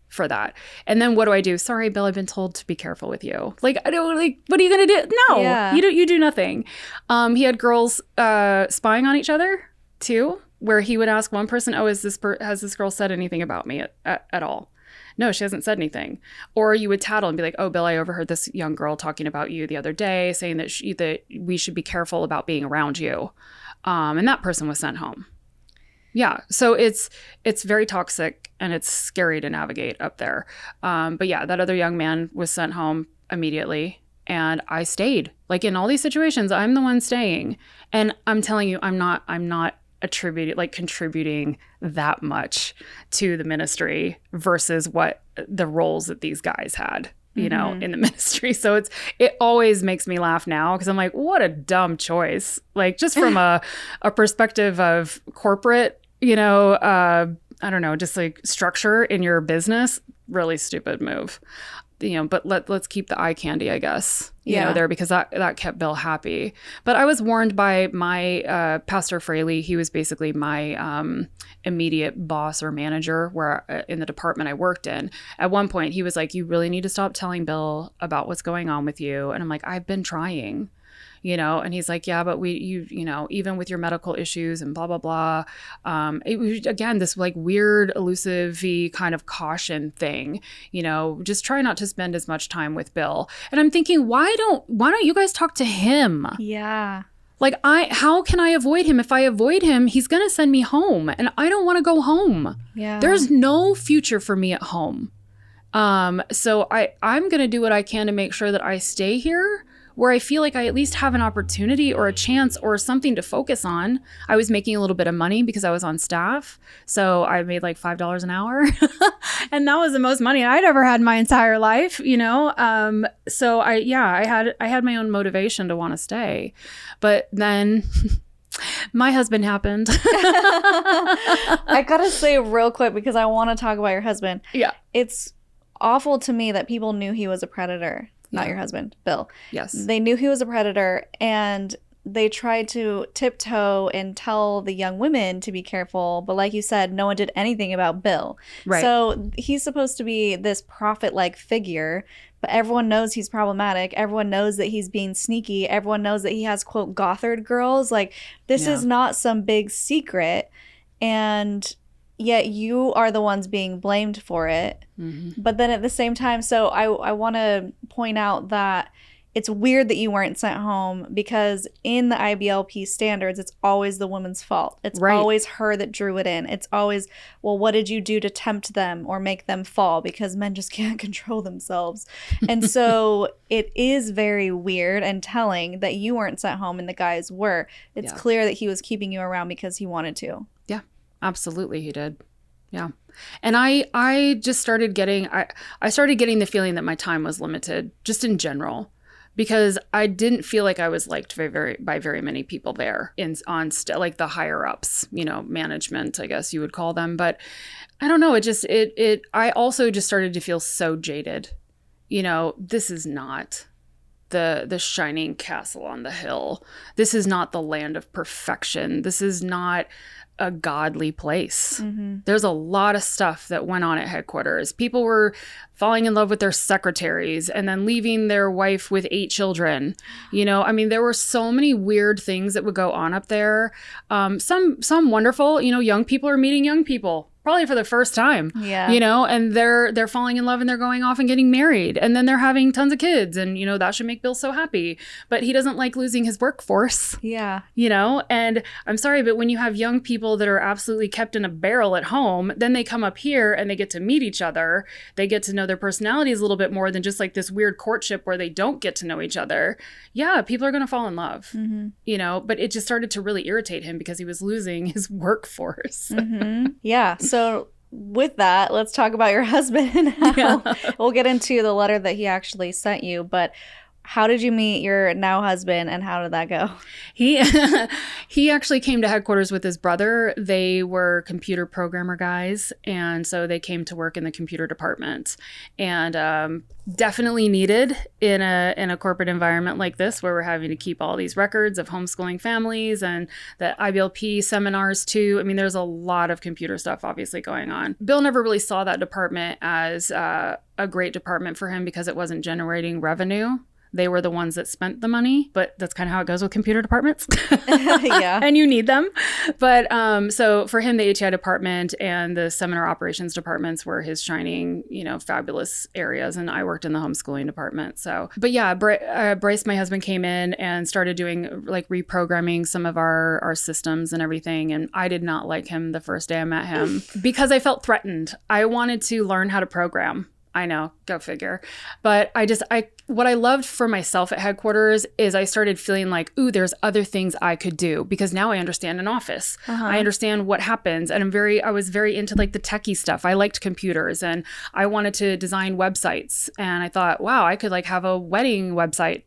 for that. And then what do I do? Sorry, Bill, I've been told to be careful with you. Like, I don't, like, what are you going to do? No, you do nothing. He had girls spying on each other too, where he would ask one person, oh, has this girl said anything about me at all? no, she hasn't said anything. Or you would tattle and be like, oh, Bill, I overheard this young girl talking about you the other day, saying that that we should be careful about being around you. And that person was sent home. Yeah. So it's very toxic and it's scary to navigate up there. But yeah, that other young man was sent home immediately. And I stayed. Like in all these situations, I'm the one staying. And I'm telling you, I'm not contributing that much to the ministry versus what the roles that these guys had, you know, in the ministry. So it always makes me laugh now because I'm like, what a dumb choice. Like just from a perspective of corporate, you know, I don't know, just like structure in your business, really stupid move. You know, but let's keep the eye candy, I guess, you know, there, because that kept Bill happy. But I was warned by my Pastor Fraley. He was basically my immediate boss or manager where in the department I worked in. At one point, he was like, you really need to stop telling Bill about what's going on with you. And I'm like, I've been trying. You know, and he's like, yeah, but you know, even with your medical issues and blah, blah, blah. It was, again, this like weird, elusive-y kind of caution thing, you know, just try not to spend as much time with Bill. And I'm thinking, why don't you guys talk to him? Yeah. Like, how can I avoid him? If I avoid him, he's going to send me home and I don't want to go home. Yeah. There's no future for me at home. So I'm going to do what I can to make sure that I stay here, where I feel like I at least have an opportunity or a chance or something to focus on. I was making a little bit of money because I was on staff. So I made like $5 an hour. And that was the most money I'd ever had in my entire life, you know? So I had my own motivation to want to stay. But then my husband happened. I gotta say real quick, because I want to talk about your husband. Yeah. It's awful to me that people knew he was a predator. Not your husband, Bill. Yes. They knew he was a predator and they tried to tiptoe and tell the young women to be careful. But like you said, no one did anything about Bill. Right. So he's supposed to be this prophet-like figure, but everyone knows he's problematic. Everyone knows that he's being sneaky. Everyone knows that he has, quote, Gothard girls. Like, this is not some big secret. And yet you are the ones being blamed for it. Mm-hmm. But then at the same time, so I want to point out that it's weird that you weren't sent home, because in the IBLP standards, it's always the woman's fault. It's always her that drew it in. It's always, well, what did you do to tempt them or make them fall? Because men just can't control themselves. And so it is very weird and telling that you weren't sent home and the guys were. It's clear that he was keeping you around because he wanted to. Yeah. Absolutely, he did. Yeah. And I just started getting, I started getting the feeling that my time was limited, just in general, because I didn't feel like I was liked by very many people there like the higher ups, you know, management, I guess you would call them. But I don't know. I also just started to feel so jaded. You know, this is not the shining castle on the hill. This is not the land of perfection. This is not a godly place. Mm-hmm. There's a lot of stuff that went on at headquarters. People were falling in love with their secretaries and then leaving their wife with 8 children. You know, I mean, there were so many weird things that would go on up there. Some wonderful, you know, young people are meeting young people. Probably for the first time, you know, and they're falling in love and they're going off and getting married, and then they're having tons of kids, and you know that should make Bill so happy. But he doesn't like losing his workforce. Yeah, you know. And I'm sorry, but when you have young people that are absolutely kept in a barrel at home, then they come up here and they get to meet each other. They get to know their personalities a little bit more than just like this weird courtship where they don't get to know each other. Yeah, people are going to fall in love, you know. But it just started to really irritate him because he was losing his workforce. Yeah. So with that, let's talk about your husband and how we'll get into the letter that he actually sent you. But how did you meet your now husband and how did that go? He actually came to headquarters with his brother. They were computer programmer guys, and so they came to work in the computer department. And definitely needed in a corporate environment like this, where we're having to keep all these records of homeschooling families and the IBLP seminars too. I mean, there's a lot of computer stuff obviously going on. Bill never really saw that department as a great department for him because it wasn't generating revenue. They were the ones that spent the money, but that's kind of how it goes with computer departments. Yeah. And you need them. But so for him, the ATI department and the seminar operations departments were his shining, fabulous areas. And I worked in the homeschooling department. So, but yeah, Bryce, my husband, came in and started doing like reprogramming some of our systems and everything. And I did not like him the first day I met him because I felt threatened. I wanted to learn how to program. I know, go figure. But what I loved for myself at headquarters is I started feeling like, ooh, there's other things I could do because now I understand an office. I understand what happens. And I was very into like the techie stuff. I liked computers and I wanted to design websites. And I thought, wow, I could like have a wedding website,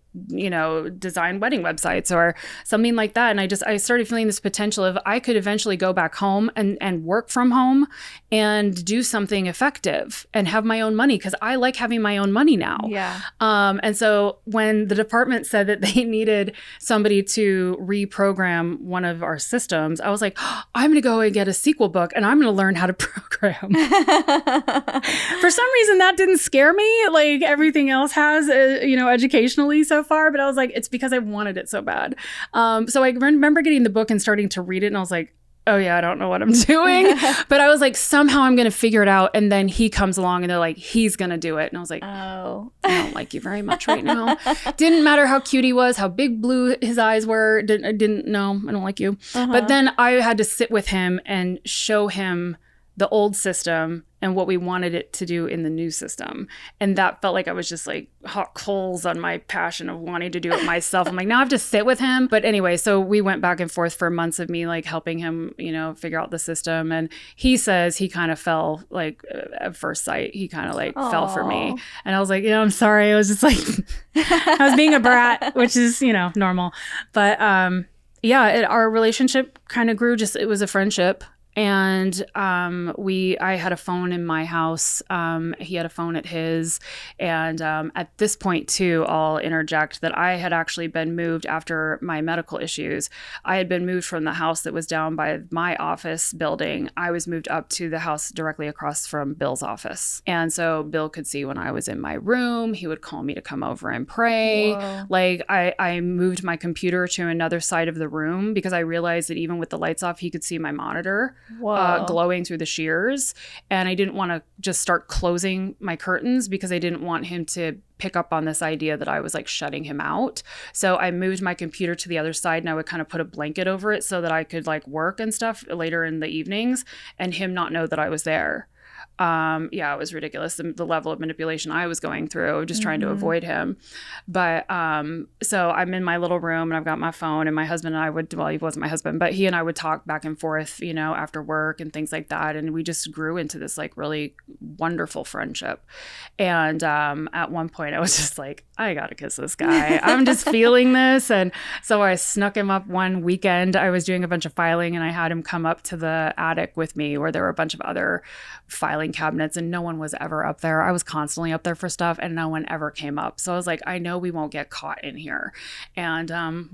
design wedding websites or something like that. And I started feeling this potential of I could eventually go back home and work from home and do something effective and have my own money because I like having my own money now. Yeah. And so when the department said that they needed somebody to reprogram one of our systems, I was like, I'm going to go and get a SQL book and I'm going to learn how to program. For some reason, that didn't scare me like everything else has, educationally so far. But I was like, it's because I wanted it so bad. So I remember getting the book and starting to read it. And I was like, oh yeah, I don't know what I'm doing. But I was like, somehow I'm going to figure it out. And then he comes along and they're like, he's going to do it. And I was like, oh, I don't like you very much right now. Didn't matter how cute he was, how big blue his eyes were. Didn't know. I don't like you. But then I had to sit with him and show him the old system and what we wanted it to do in the new system. And that felt like I was just like hot coals on my passion of wanting to do it myself. I'm like, now I have to sit with him. But anyway, so we went back and forth for months of me like helping him, figure out the system. And he says he kind of fell like at first sight. He kind of like fell for me. And I was like, I'm sorry. I was just like, I was being a brat, which is, normal. But our relationship kind of grew. It was a friendship. And I had a phone in my house. He had a phone at his. And at this point, too, I'll interject that I had actually been moved after my medical issues. I had been moved from the house that was down by my office building. I was moved up to the house directly across from Bill's office. And so Bill could see when I was in my room. He would call me to come over and pray. Whoa. Like I moved my computer to another side of the room because I realized that even with the lights off, he could see my monitor. Glowing through the shears. And I didn't want to just start closing my curtains because I didn't want him to pick up on this idea that I was like shutting him out. So I moved my computer to the other side and I would kind of put a blanket over it so that I could like work and stuff later in the evenings and him not know that I was there. It was ridiculous. The level of manipulation I was going through, just trying to avoid him. But so I'm in my little room and I've got my phone and my husband and I he wasn't my husband, but he and I would talk back and forth, after work and things like that. And we just grew into this like really wonderful friendship. And at one point I was just like, I gotta kiss this guy. I'm just feeling this. And so I snuck him up one weekend. I was doing a bunch of filing and I had him come up to the attic with me where there were a bunch of other filing cabinets and no one was ever up there. I was constantly up there for stuff and no one ever came up. So I was like, I know we won't get caught in here. And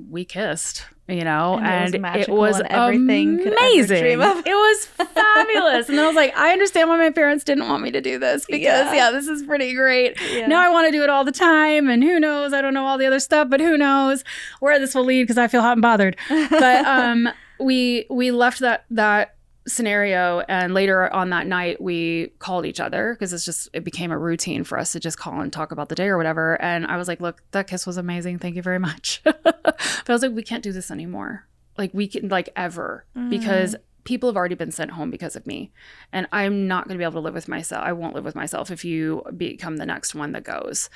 we kissed, and it was everything amazing. It was fabulous. And I was like, I understand why my parents didn't want me to do this because this is pretty great. Yeah. Now I want to do it all the time. And who knows? I don't know all the other stuff, but who knows where this will lead because I feel hot and bothered. But we left that scenario, and later on that night we called each other because it became a routine for us to just call and talk about the day or whatever. And I was like, look, that kiss was amazing, thank you very much. But I was like, we can't do this anymore, like we can, like ever, because people have already been sent home because of me, and I'm not going to be able to live with myself. I won't live with myself if you become the next one that goes.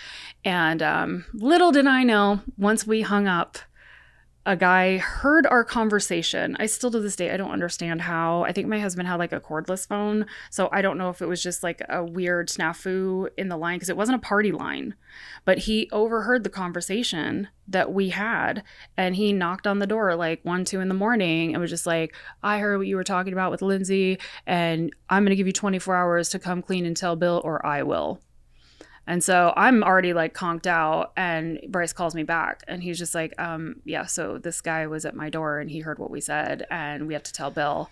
And little did I know, once we hung up, a guy heard our conversation. I still to this day, I don't understand how. I think my husband had like a cordless phone. So I don't know if it was just like a weird snafu in the line because it wasn't a party line. But he overheard the conversation that we had and he knocked on the door like 1, 2 in the morning and was just like, I heard what you were talking about with Lindsey and I'm going to give you 24 hours to come clean and tell Bill or I will. And so I'm already like conked out and Bryce calls me back and he's just like, so this guy was at my door and he heard what we said and we have to tell Bill.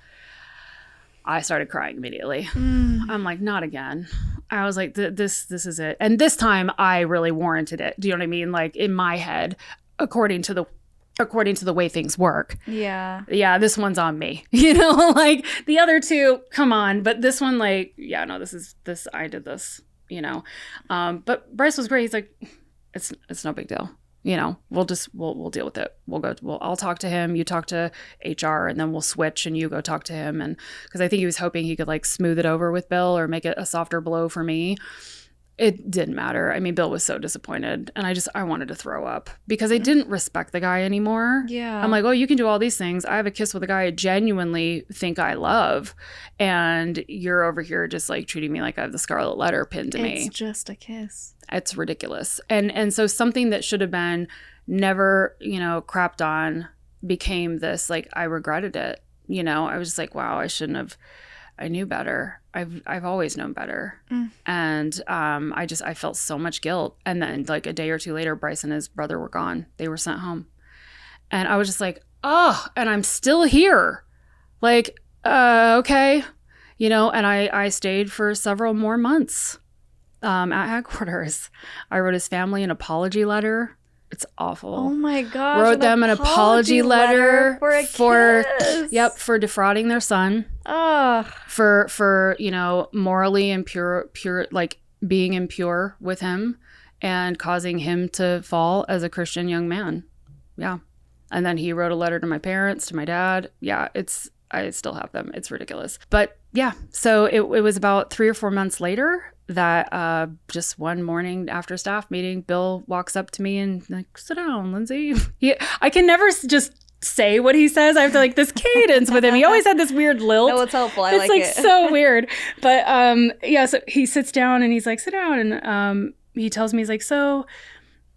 I started crying immediately. I'm like, not again. I was like, this is it. And this time I really warranted it. Do you know what I mean? Like in my head, according to the way things work. Yeah. Yeah, this one's on me. You know, like the other two, come on. But this one, like, yeah, no, I did this, you know. But Bryce was great. He's like, it's no big deal. You know, we'll deal with it. I'll talk to him, you talk to HR, and then we'll switch and you go talk to him. And because I think he was hoping he could like smooth it over with Bill or make it a softer blow for me. It didn't matter. I mean, Bill was so disappointed and I wanted to throw up because I didn't respect the guy anymore. Yeah. I'm like, oh, you can do all these things. I have a kiss with a guy I genuinely think I love. And you're over here just like treating me like I have the scarlet letter pinned to me. It's just a kiss. It's ridiculous. And so something that should have been never, you know, crapped on became this, like, I regretted it. You know, I was just like, wow, I knew better. I've always known better. And I felt so much guilt. And then like a day or two later, Bryce and his brother were gone. They were sent home. And I was just like, oh, and I'm still here. Like, okay. You know, and I stayed for several more months at headquarters. I wrote his family an apology letter. It's awful. Oh my gosh. Wrote them an apology letter for a kiss. Yep, for defrauding their son. Ugh. For you know, morally impure, like being impure with him and causing him to fall as a Christian young man. Yeah. And then he wrote a letter to my parents, to my dad. Yeah, I still have them. It's ridiculous. But yeah, so it was about 3 or 4 months later that just one morning after staff meeting, Bill walks up to me and like, sit down, Lindsey. I can never just say what he says. I have to like this cadence with him. He always had this weird lilt. No, it's helpful. I it's like like it. so weird. But yeah, so he sits down and he's like, sit down. And he tells me, he's like, so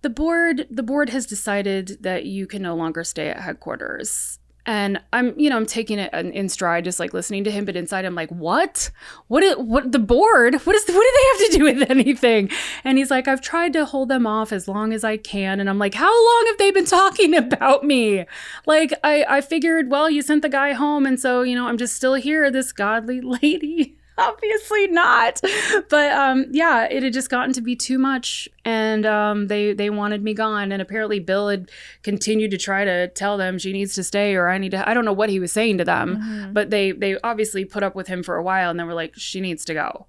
the board has decided that you can no longer stay at headquarters. And I'm taking it in stride, just like listening to him. But inside I'm like, what the board? What do they have to do with anything? And he's like, I've tried to hold them off as long as I can. And I'm like, how long have they been talking about me? Like, I figured, well, you sent the guy home. And so, you know, I'm just still here, this godly lady. Obviously not. But yeah, it had just gotten to be too much. And they wanted me gone. And apparently Bill had continued to try to tell them she needs to stay or I don't know what he was saying to them. Mm-hmm. But they obviously put up with him for a while and they were like, she needs to go.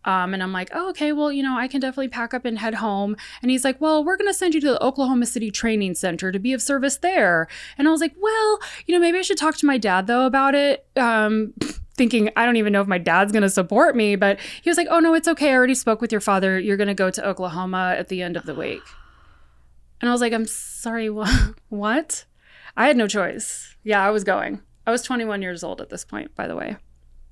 And I'm like, oh, okay, well, you know, I can definitely pack up and head home. And he's like, well, we're going to send you to the Oklahoma City Training Center to be of service there. And I was like, well, you know, maybe I should talk to my dad, though, about it. Thinking, I don't even know if my dad's going to support me. But he was like, oh, no, it's okay. I already spoke with your father. You're going to go to Oklahoma at the end of the week. And I was like, I'm sorry, what? I had no choice. Yeah, I was going. I was 21 years old at this point, by the way.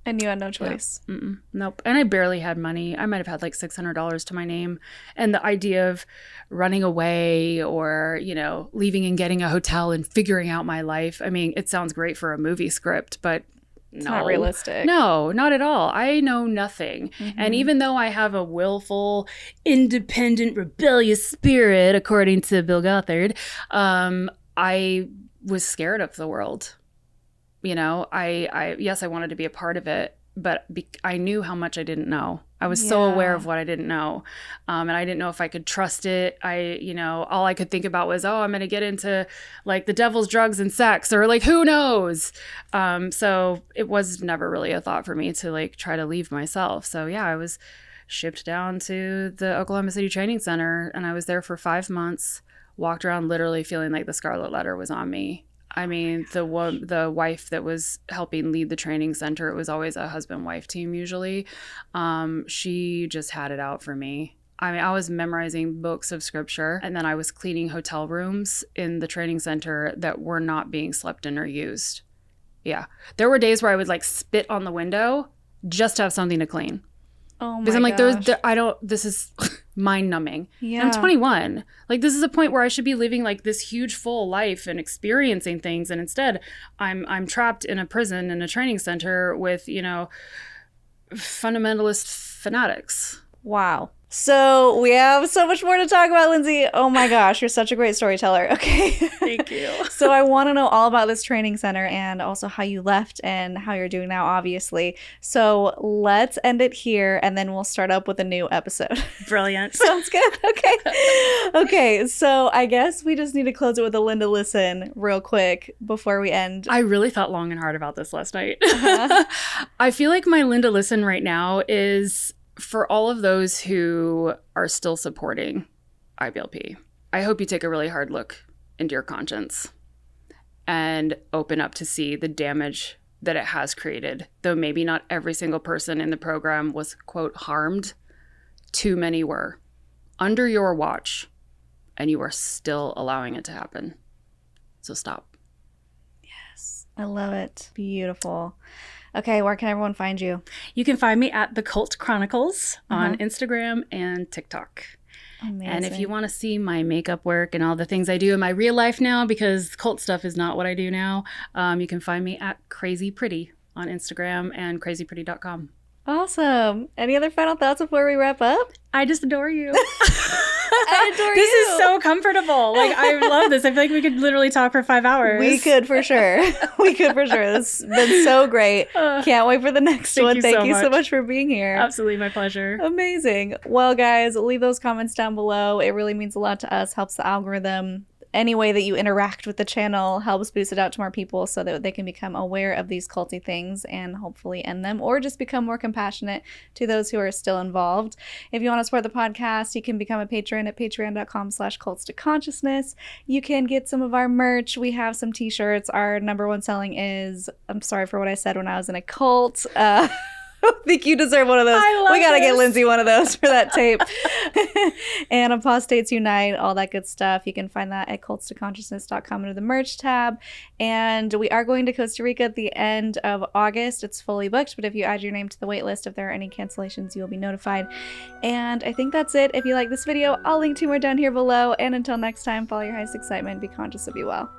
And you had no choice. Yeah. Nope. And I barely had money. I might have had like $600 to my name. And the idea of running away or, you know, leaving and getting a hotel and figuring out my life. I mean, it sounds great for a movie script, but it's not realistic. No, not at all. I know nothing. Mm-hmm. And even though I have a willful, independent, rebellious spirit, according to Bill Gothard, I was scared of the world. You know, I wanted to be a part of it, but I knew how much I didn't know. I was so aware of what I didn't know. And I didn't know if I could trust it. All I could think about was, oh, I'm going to get into like the devil's drugs and sex or like, who knows? So it was never really a thought for me to like try to leave myself. So yeah, I was shipped down to the Oklahoma City Training Center and I was there for 5 months, walked around literally feeling like the scarlet letter was on me. I mean, the wife that was helping lead the training center, it was always a husband-wife team usually. She just had it out for me. I mean, I was memorizing books of scripture, and then I was cleaning hotel rooms in the training center that were not being slept in or used. Yeah. There were days where I would like spit on the window just to have something to clean. Oh my Because I'm like, gosh. this is mind numbing. Yeah. And I'm 21. Like, this is a point where I should be living like this huge full life and experiencing things. And instead I'm trapped in a prison in a training center with, you know, fundamentalist fanatics. Wow. So we have so much more to talk about, Lindsey. Oh my gosh, you're such a great storyteller. Okay. Thank you. So I want to know all about this training center and also how you left and how you're doing now, obviously. So let's end it here and then we'll start up with a new episode. Brilliant. Sounds good. Okay. Okay. So I guess we just need to close it with a Linda listen real quick before we end. I really thought long and hard about this last night. Uh-huh. I feel like my Linda listen right now is for all of those who are still supporting IBLP. I hope you take a really hard look into your conscience and open up to see the damage that it has created. Though maybe not every single person in the program was, quote, harmed, too many were. Under your watch, and you are still allowing it to happen. So stop. Yes. I love it. Beautiful. Okay, where can everyone find you? You can find me at The Cult Chronicles on Instagram and TikTok. Amazing. And if you want to see my makeup work and all the things I do in my real life now, because cult stuff is not what I do now, you can find me at Crazy Pretty on Instagram and crazypretty.com. Awesome. Any other final thoughts before we wrap up? I just adore you. I adore This you. is so comfortable. Like, I love this. I feel like we could literally talk for 5 hours. We could for sure. We could for sure. This has been so great. Can't wait for the next Thank one. you Thank so you so much. much for being here. Absolutely my pleasure. Amazing. Well, guys, leave those comments down below. It really means a lot to us, helps the algorithm. Any way that you interact with the channel helps boost it out to more people so that they can become aware of these culty things and hopefully end them or just become more compassionate to those who are still involved. If you want to support the podcast, you can become a patron at patreon.com/cults2consciousness. You can get some of our merch. We have some t-shirts. Our number one selling is, I'm sorry for what I said when I was in a cult. I think you deserve one of those. We gotta get Lindsey one of those for that tape. And Apostates Unite, all that good stuff. You can find that at cults2consciousness.com under the merch tab. And we are going to Costa Rica at the end of August. It's fully booked, but if you add your name to the wait list, if there are any cancellations, you'll be notified. And I think that's it. If you like this video, I'll link to more down here below. And until next time, follow your highest excitement, be conscious, and be well.